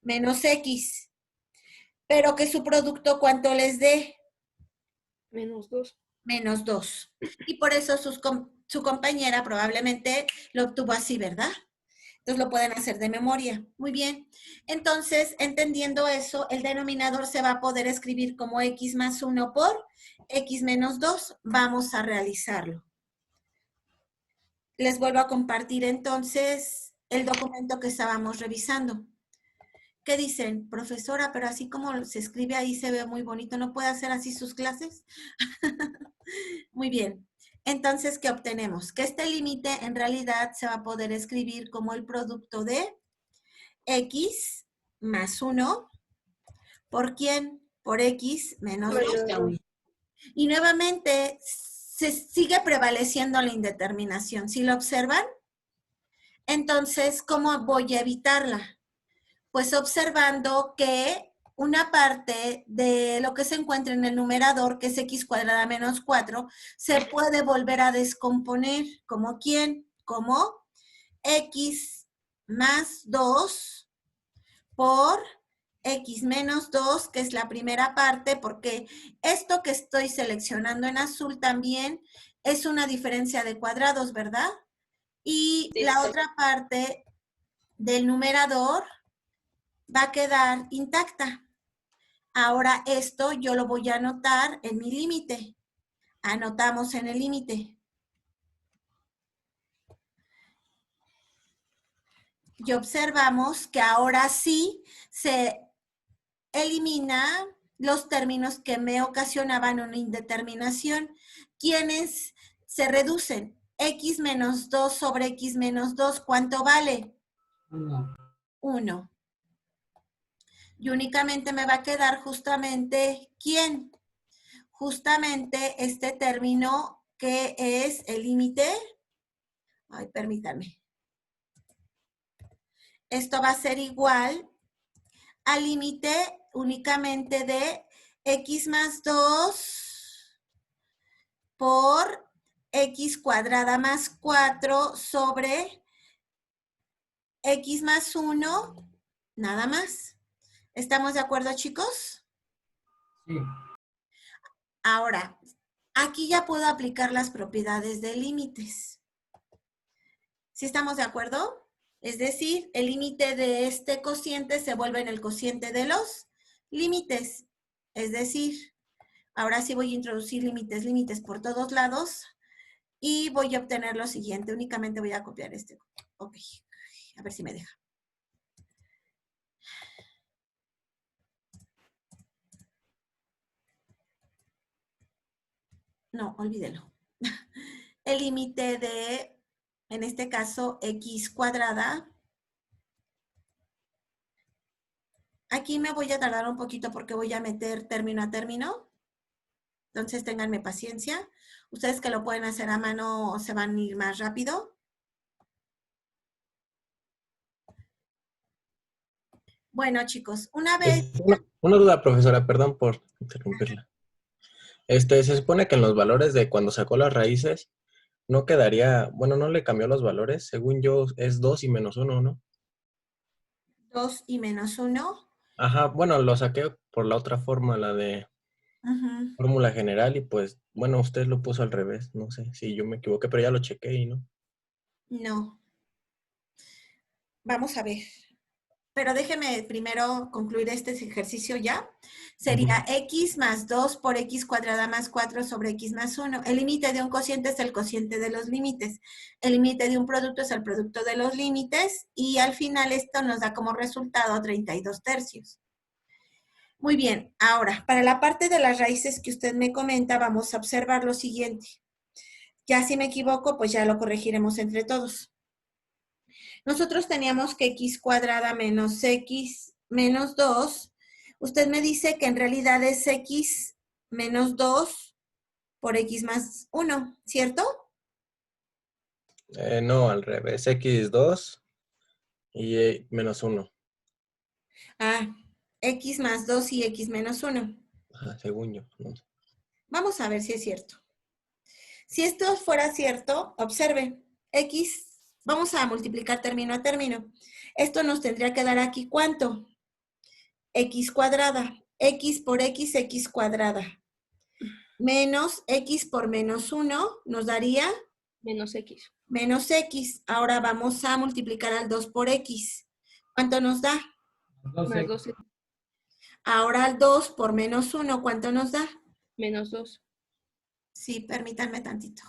Menos X. Pero que su producto, ¿cuánto les dé? Menos 2. Menos 2. Y por eso su compañera probablemente lo obtuvo así, ¿verdad? Entonces lo pueden hacer de memoria. Muy bien. Entonces, entendiendo eso, el denominador se va a poder escribir como x más 1 por x menos 2. Vamos a realizarlo. Les vuelvo a compartir entonces el documento que estábamos revisando. ¿Qué dicen? Profesora, pero así como se escribe ahí se ve muy bonito. ¿No puede hacer así sus clases? Muy bien. Entonces, ¿qué obtenemos? Que este límite en realidad se va a poder escribir como el producto de x más 1 por ¿quién? Por x menos 2. Y nuevamente se sigue prevaleciendo la indeterminación. ¿Sí lo observan? Entonces, ¿cómo voy a evitarla? Pues observando que una parte de lo que se encuentra en el numerador, que es x cuadrada menos 4, se puede volver a descomponer. ¿Como quién? Como x más 2 por x menos 2, que es la primera parte, porque esto que estoy seleccionando en azul también es una diferencia de cuadrados, ¿verdad? Y Sí, la sí. otra parte del numerador va a quedar intacta. Ahora esto yo lo voy a anotar en mi límite. Anotamos en el límite. Y observamos que ahora sí se elimina los términos que me ocasionaban una indeterminación. ¿Quiénes se reducen? X menos 2 sobre X menos 2, ¿cuánto vale? 1. Y únicamente me va a quedar justamente, ¿quién? Justamente este término que es el límite. Ay, permítanme. Esto va a ser igual al límite únicamente de x más 2 por x cuadrada más 4 sobre x más 1, nada más. ¿Estamos de acuerdo, chicos? Sí. Ahora, aquí ya puedo aplicar las propiedades de límites. ¿Sí estamos de acuerdo? Es decir, el límite de este cociente se vuelve en el cociente de los límites. Es decir, ahora sí voy a introducir límites por todos lados y voy a obtener lo siguiente. Únicamente voy a copiar este. Ok, a ver si me deja. No, olvídelo. El límite de, en este caso, x cuadrada. Aquí me voy a tardar un poquito porque voy a meter término a término. Entonces, ténganme paciencia. Ustedes que lo pueden hacer a mano se van a ir más rápido. Bueno, chicos, una vez... Una duda, profesora, perdón por interrumpirla. Se supone que en los valores de cuando sacó las raíces, no quedaría, bueno, no le cambió los valores, según yo es 2 y menos 1, ¿no? 2 y menos 1. Ajá, bueno, lo saqué por la otra forma, la de fórmula general, y pues, bueno, usted lo puso al revés, no sé si yo me equivoqué, pero ya lo chequé y no. No. Vamos a ver. Pero déjeme primero concluir este ejercicio ya. Sería x más 2 por x cuadrada más 4 sobre x más 1. El límite de un cociente es el cociente de los límites. El límite de un producto es el producto de los límites. Y al final esto nos da como resultado 32 tercios. Muy bien. Ahora, para la parte de las raíces que usted me comenta, vamos a observar lo siguiente. Ya si me equivoco, pues ya lo corregiremos entre todos. Nosotros teníamos que x cuadrada menos x menos 2. Usted me dice que en realidad es x menos 2 por x más 1, ¿cierto? No, al revés, x2 y menos 1. Ah, x más 2 y x menos 1. Ajá, según yo. No sé. Vamos a ver si es cierto. Si esto fuera cierto, observe, x, vamos a multiplicar término a término. Esto nos tendría que dar aquí, ¿cuánto? X cuadrada. X por x, x cuadrada. Menos x por menos 1 nos daría... Menos x. menos X. Ahora vamos a multiplicar al 2 por X. ¿Cuánto nos da? Más 12. Ahora al 2 por menos 1, ¿cuánto nos da? Menos 2. Sí, permítanme tantito.